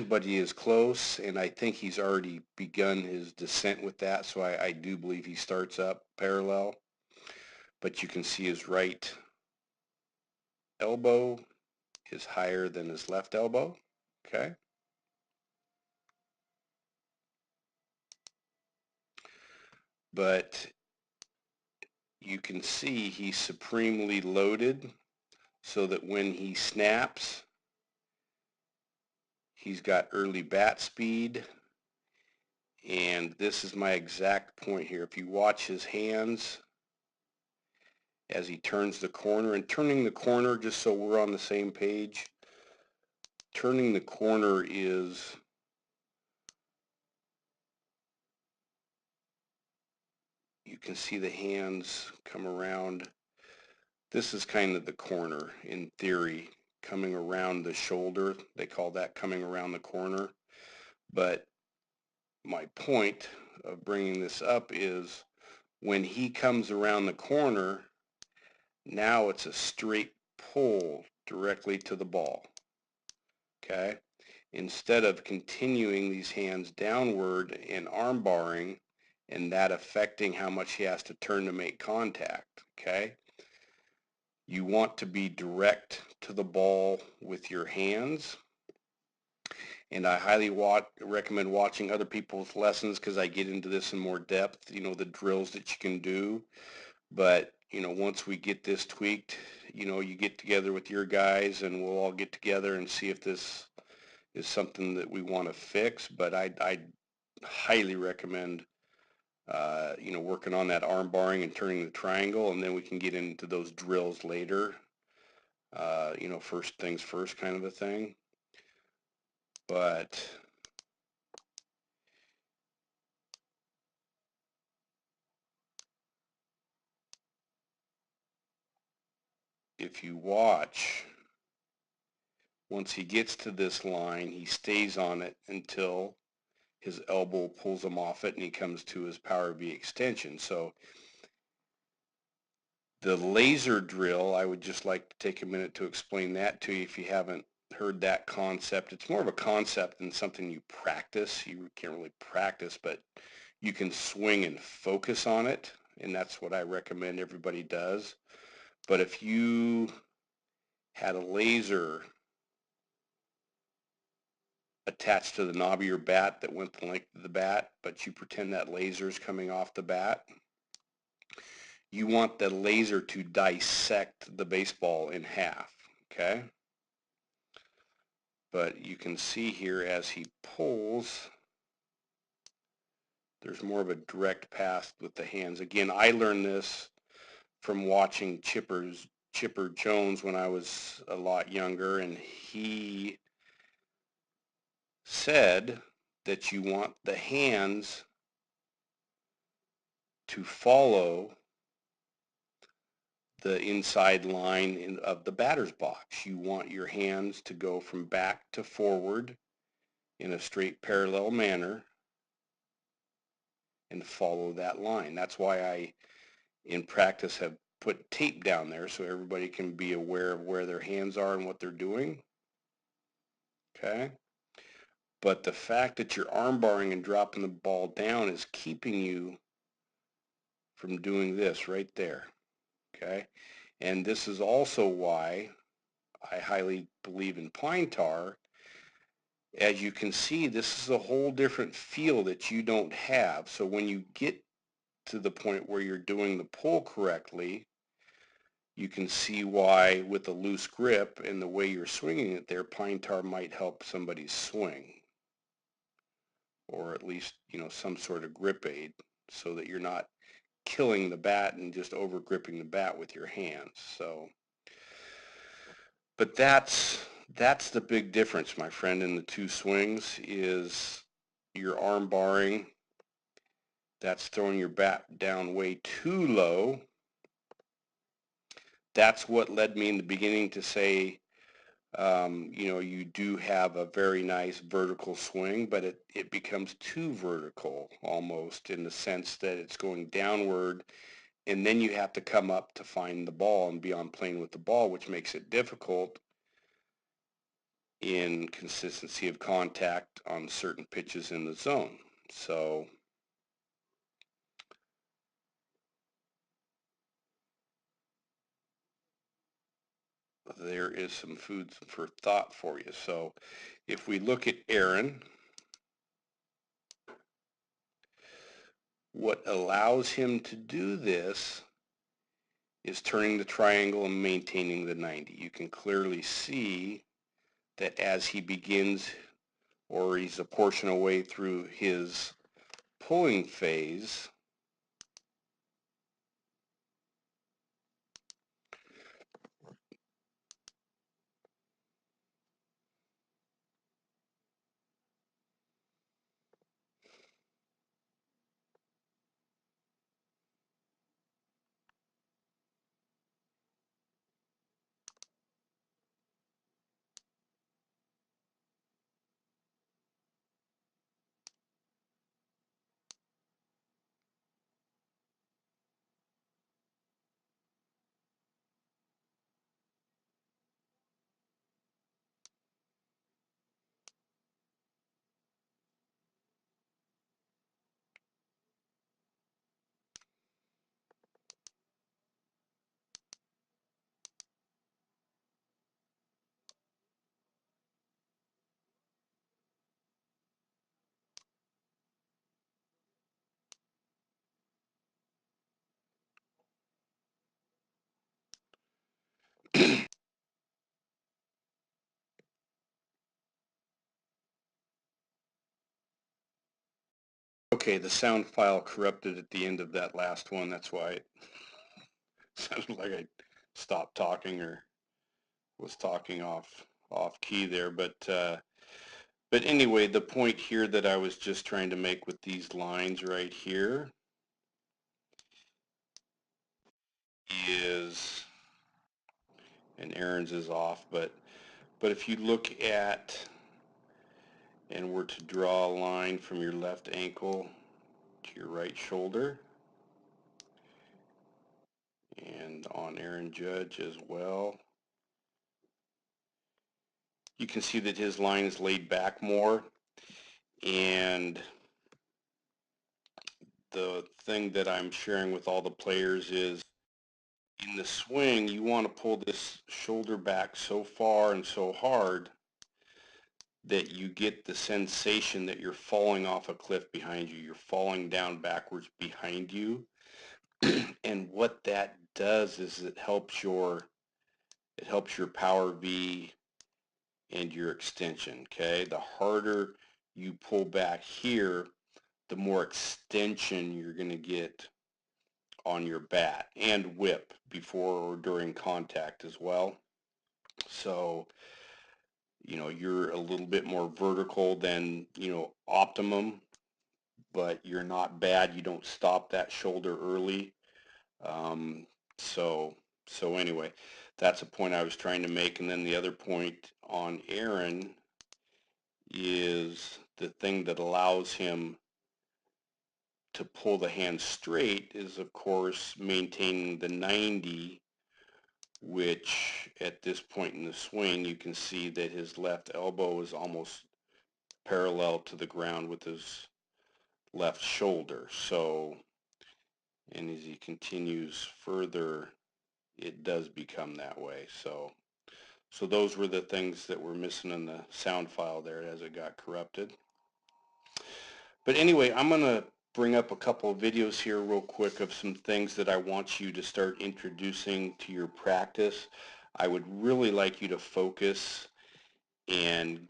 but he is close, and I think he's already begun his descent with that, so I do believe he starts up parallel. But you can see his right elbow is higher than his left elbow, okay? But you can see he's supremely loaded so that when he snaps, he's got early bat speed. And this is my exact point here. If you watch his hands as he turns the corner, and turning the corner, just so we're on the same page, turning the corner is, you can see the hands come around. This is kind of the corner in theory, coming around the shoulder. They call that coming around the corner. But my point of bringing this up is when he comes around the corner, now it's a straight pull directly to the ball, okay? Instead of continuing these hands downward and arm barring and that affecting how much he has to turn to make contact, okay? You want to be direct to the ball with your hands. And I highly recommend watching other people's lessons because I get into this in more depth, you know, the drills that you can do. But, you know, once we get this tweaked, you know, you get together with your guys and we'll all get together and see if this is something that we want to fix. But I highly recommend, you know, working on that arm barring and turning the triangle, and then we can get into those drills later. You know, first things first kind of a thing. But if you watch, once he gets to this line, he stays on it until his elbow pulls him off it and he comes to his power V extension. So the laser drill, I would just like to take a minute to explain that to you if you haven't heard that concept. It's more of a concept than something you practice. You can't really practice, but you can swing and focus on it, and that's what I recommend everybody does. But if you had a laser attached to the knob of your bat that went the length of the bat, but you pretend that laser is coming off the bat, you want the laser to dissect the baseball in half, okay? But you can see here as he pulls, there's more of a direct path with the hands. Again, I learned this from watching Chipper Jones when I was a lot younger, and he said that you want the hands to follow the inside line of the batter's box. You want your hands to go from back to forward in a straight parallel manner and follow that line. That's why I, in practice, have put tape down there so everybody can be aware of where their hands are and what they're doing. Okay? But the fact that you're arm barring and dropping the ball down is keeping you from doing this right there. Okay? And this is also why I highly believe in pine tar. As you can see, this is a whole different feel that you don't have. So when you get to the point where you're doing the pull correctly, you can see why with a loose grip and the way you're swinging it there, pine tar might help somebody's swing, or at least, you know, some sort of grip aid so that you're not killing the bat and just over gripping the bat with your hands. So, but that's the big difference, my friend, in the two swings is your arm barring. That's throwing your bat down way too low. That's what led me in the beginning to say, you know, you do have a very nice vertical swing, but it becomes too vertical almost in the sense that it's going downward, and then you have to come up to find the ball and be on plane with the ball, which makes it difficult. in consistency of contact on certain pitches in the zone. So there is some food for thought for you. So if we look at Aaron, what allows him to do this is turning the triangle and maintaining the 90. You can clearly see that as he begins, or he's a portion away through his pulling phase, okay, the sound file corrupted at the end of that last one. That's why it sounded like I stopped talking or was talking off key there. But anyway, the point here that I was just trying to make with these lines right here is, and Aaron's is off, but if you look at and were to draw a line from your left ankle to your right shoulder, and on Aaron Judge as well, you can see that his line is laid back more. And the thing that I'm sharing with all the players is, in the swing, you want to pull this shoulder back so far and so hard that you get the sensation that you're falling off a cliff behind you. You're falling down backwards behind you. And what that does is it helps your power V and your extension, okay? The harder you pull back here, the more extension you're going to get on your bat and whip before or during contact as well. So, you're a little bit more vertical than, optimum, but you're not bad. You don't stop that shoulder early. Um, so, anyway, that's a point I was trying to make. And then the other point on Aaron is the thing that allows him to pull the hand straight is, of course, maintaining the 90, which at this point in the swing, you can see that his left elbow is almost parallel to the ground with his left shoulder. So, and as he continues further, it does become that way. So those were the things that were missing in the sound file there as it got corrupted. But anyway, I'm going to bring up a couple of videos here real quick of some things that I want you to start introducing to your practice. I would really like you to focus and,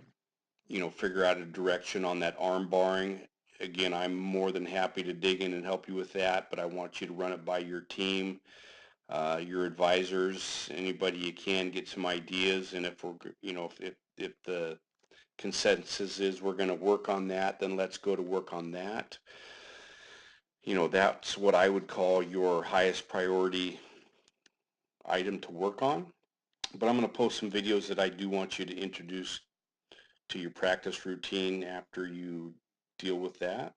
figure out a direction on that arm barring. Again, I'm more than happy to dig in and help you with that, but I want you to run it by your team, your advisors, anybody you can, get some ideas. And if we're, if the consensus is we're going to work on that, then let's go to work on that. That's what I would call your highest priority item to work on. But I'm going to post some videos that I do want you to introduce to your practice routine after you deal with that.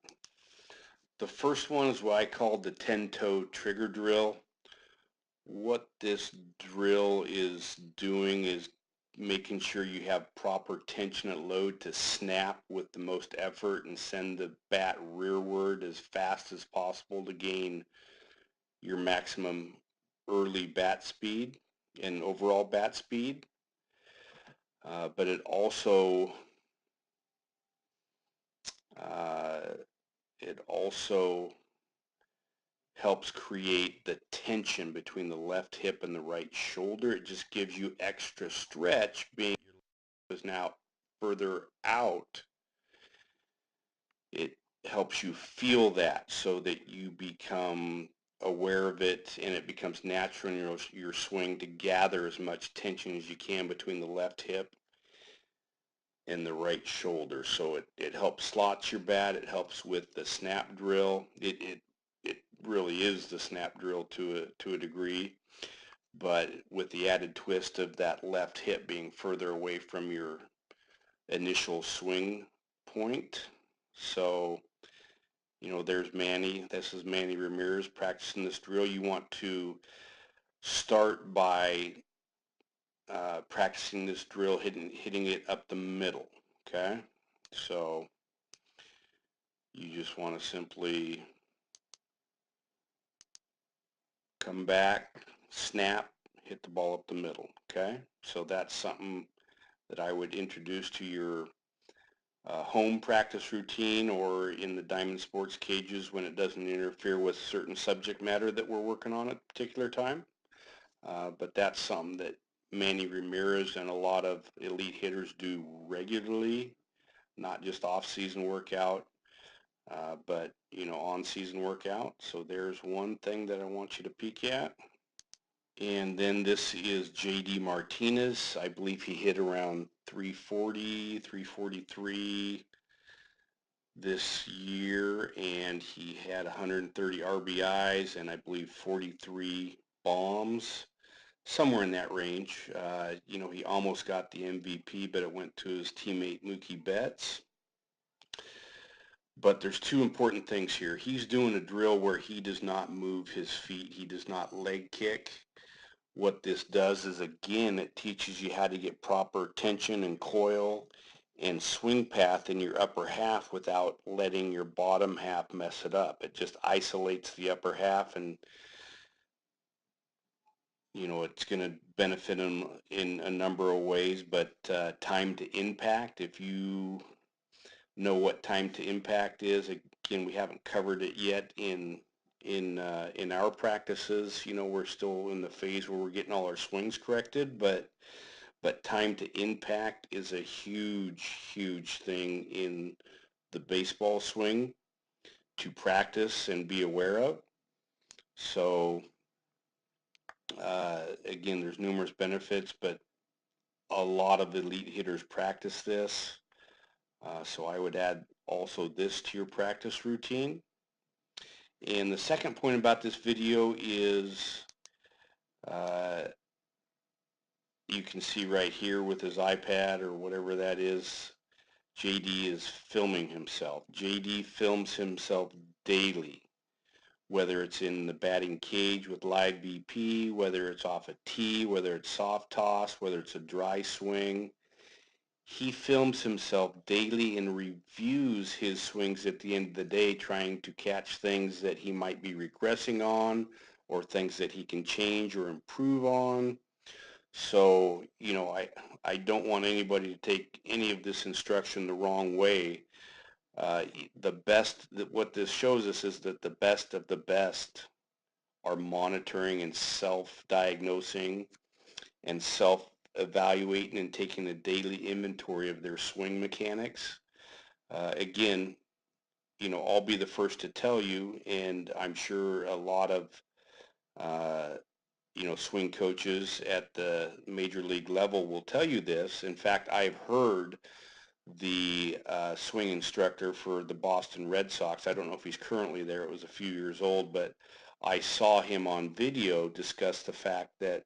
The first one is what I call the 10-toe trigger drill. What this drill is doing is making sure you have proper tension at load to snap with the most effort and send the bat rearward as fast as possible to gain your maximum early bat speed and overall bat speed. But it also uh, helps create the tension between the left hip and the right shoulder. It just gives you extra stretch, being your is now further out. It helps you feel that so that you become aware of it, and it becomes natural in your swing to gather as much tension as you can between the left hip and the right shoulder. So it helps slot your bat. It helps with the snap drill. It really is the snap drill to a degree, but with the added twist of that left hip being further away from your initial swing point. So, you know, there's Manny. This is Manny Ramirez practicing this drill. You want to start by practicing this drill, hitting it up the middle. Okay, so you just want to simply come back, snap, hit the ball up the middle. Okay, so that's something that I would introduce to your home practice routine or in the Diamond Sports cages when it doesn't interfere with certain subject matter that we're working on at a particular time. But that's something that Manny Ramirez and a lot of elite hitters do regularly, not just off-season workout, but, you know, on-season workout. So there's one thing that I want you to peek at. And then this is J.D. Martinez. I believe he hit around 340, 343 this year, and he had 130 RBIs and I believe 43 bombs, somewhere in that range. You know, he almost got the MVP, but it went to his teammate Mookie Betts. But there's two important things here. He's doing a drill where he does not move his feet. He does not leg kick. What this does is, again, it teaches you how to get proper tension and coil and swing path in your upper half without letting your bottom half mess it up. It just isolates the upper half, and you know it's going to benefit him in a number of ways. But time to impact, if you know what time to impact is, again, we haven't covered it yet in our practices. You know, we're still in the phase where we're getting all our swings corrected, but time to impact is a huge thing in the baseball swing to practice and be aware of. So again, there's numerous benefits, but a lot of elite hitters practice this. So I would add also this to your practice routine. And the second point about this video is you can see right here with his iPad or whatever that is, JD is filming himself. JD films himself daily, whether it's in the batting cage with live BP, whether it's off a tee, whether it's soft toss, whether it's a dry swing. He films himself daily and reviews his swings at the end of the day, trying to catch things that he might be regressing on or things that he can change or improve on. So, you know, I don't want anybody to take any of this instruction the wrong way. The best, what this shows us is that the best of the best are monitoring and self-diagnosing and self-evaluating and taking a daily inventory of their swing mechanics. Again, you know, I'll be the first to tell you, and I'm sure a lot of you know, swing coaches at the major league level will tell you this. In fact, I've heard the swing instructor for the Boston Red Sox, I don't know if he's currently there, it was a few years old, but I saw him on video discuss the fact that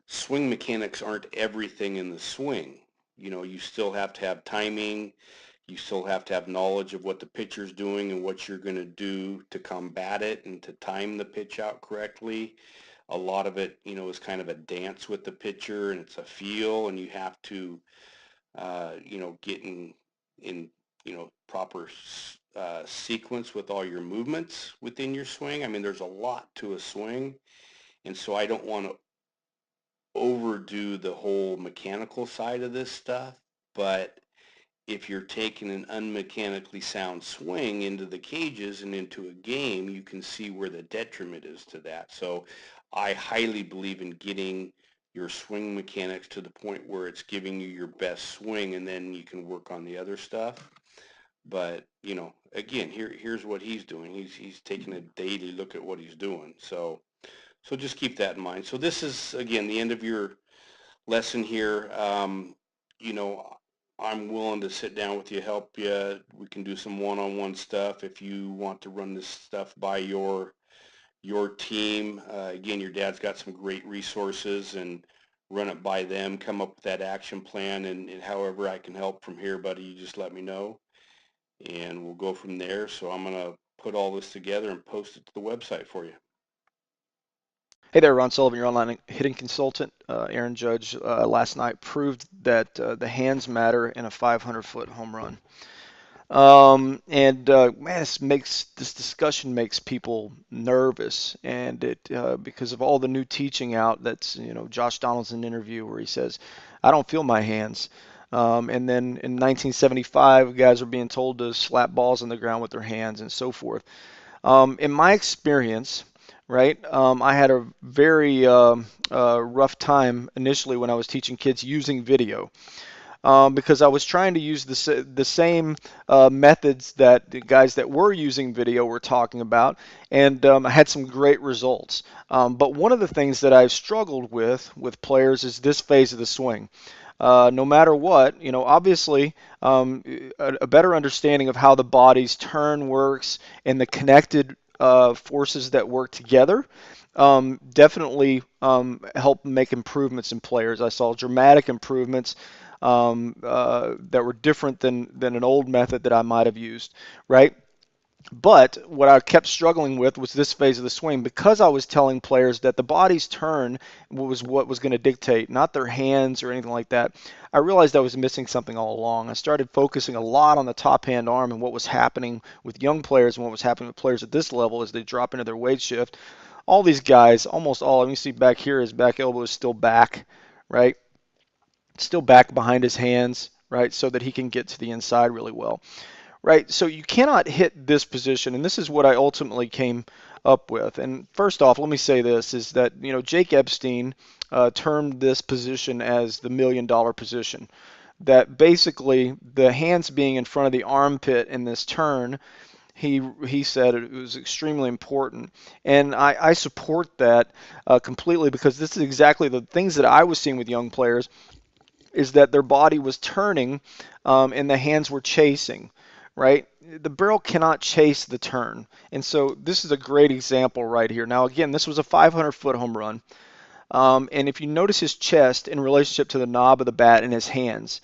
swing mechanics aren't everything in the swing. You know, you still have to have timing, you still have to have knowledge of what the pitcher's doing and what you're going to do to combat it and to time the pitch out correctly. A lot of it, is kind of a dance with the pitcher, and it's a feel, and you have to, get in proper sequence with all your movements within your swing. I mean, there's a lot to a swing, and so I don't want to overdo the whole mechanical side of this stuff. But if you're taking an unmechanically sound swing into the cages and into a game, you can see where the detriment is to that. So I highly believe in getting your swing mechanics to the point where it's giving you your best swing, and then you can work on the other stuff. But, again, here's what he's doing. He's taking a daily look at what he's doing. So just keep that in mind. So this is, again, the end of your lesson here. You know, I'm willing to sit down with you, help you. We can do some one-on-one stuff if you want to run this stuff by your team. Again, your dad's got some great resources, and run it by them, come up with that action plan, and however I can help from here, buddy, you just let me know, and we'll go from there. So I'm going to put all this together and post it to the website for you. Hey there, Ron Sullivan, your online hitting consultant. Aaron Judge last night proved that the hands matter in a 500-foot home run. Man, this discussion makes people nervous, and it because of all the new teaching out. That's Josh Donaldson interview where he says, "I don't feel my hands." And then in 1975, guys were being told to slap balls on the ground with their hands and so forth. In my experience, right, I had a very rough time initially when I was teaching kids using video. Because I was trying to use the same methods that the guys that were using video were talking about, and I had some great results. But one of the things that I've struggled with players is this phase of the swing. No matter what, obviously, a better understanding of how the body's turn works and the connected forces that work together definitely help make improvements in players. I saw dramatic improvements that were different than an old method that I might have used, right? But what I kept struggling with was this phase of the swing because I was telling players that the body's turn was what was going to dictate, not their hands or anything like that. I realized I was missing something all along. I started focusing a lot on the top hand arm and what was happening with young players and what was happening with players at this level as they drop into their weight shift. All these guys, almost all, you see back here, his back elbow is still back, right? Still back behind his hands, right? So that he can get to the inside really well. Right, so you cannot hit this position, and this is what I ultimately came up with. And first off, let me say this, is that, Jake Epstein termed this position as the $1,000,000 position. That basically the hands being in front of the armpit in this turn, he said it was extremely important. And I support that completely because this is exactly the things that I was seeing with young players is that their body was turning and the hands were chasing, right? The barrel cannot chase the turn. And so this is a great example right here. Now, again, this was a 500-foot home run. And if you notice his chest in relationship to the knob of the bat in his hands,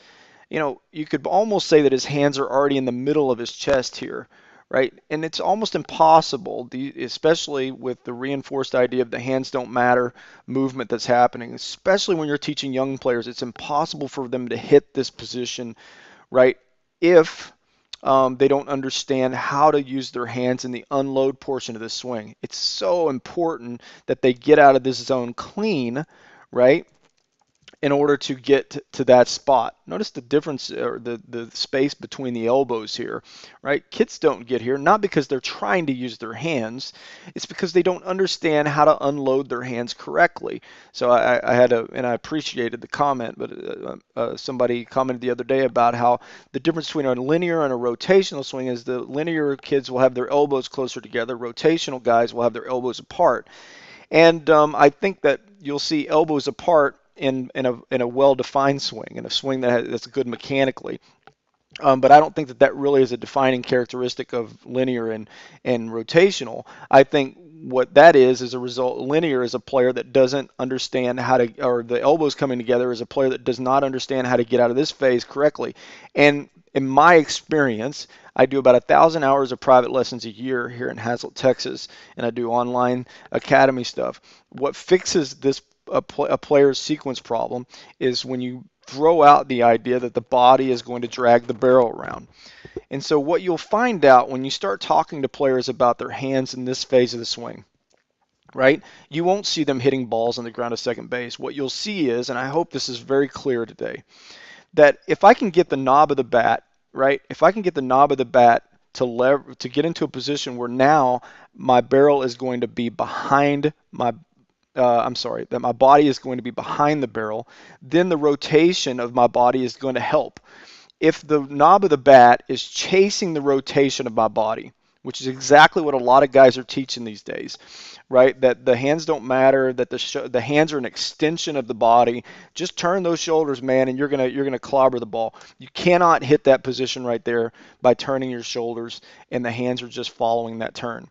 you could almost say that his hands are already in the middle of his chest here, right? And it's almost impossible, especially with the reinforced idea of the hands don't matter movement that's happening, especially when you're teaching young players, it's impossible for them to hit this position, right? If they don't understand how to use their hands in the unload portion of the swing. It's so important that they get out of this zone clean, right? In order to get to that spot. Notice the difference or the space between the elbows here, right? Kids don't get here, not because they're trying to use their hands, it's because they don't understand how to unload their hands correctly. So I had and I appreciated the comment, but somebody commented the other day about how the difference between a linear and a rotational swing is the linear kids will have their elbows closer together, rotational guys will have their elbows apart. And I think that you'll see elbows apart in a well-defined swing, in a swing that's good mechanically. But I don't think that really is a defining characteristic of linear and rotational. I think what that is a result. Linear is a player that doesn't understand how to, or the elbows coming together is a player that does not understand how to get out of this phase correctly. And in my experience, I do about 1,000 hours of private lessons a year here in Hazlet, Texas, and I do online academy stuff. What fixes this a player's sequence problem is when you throw out the idea that the body is going to drag the barrel around. And so what you'll find out when you start talking to players about their hands in this phase of the swing, right? You won't see them hitting balls on the ground at second base. What you'll see is, and I hope this is very clear today, that if I can get the knob of the bat, right? If I can get the knob of the bat to get into a position where now my barrel is going to be behind my I'm sorry, that my body is going to be behind the barrel, then the rotation of my body is going to help. If the knob of the bat is chasing the rotation of my body, which is exactly what a lot of guys are teaching these days, right? That the hands don't matter, that the hands are an extension of the body. Just turn those shoulders, man, and you're gonna clobber the ball. You cannot hit that position right there by turning your shoulders, and the hands are just following that turn.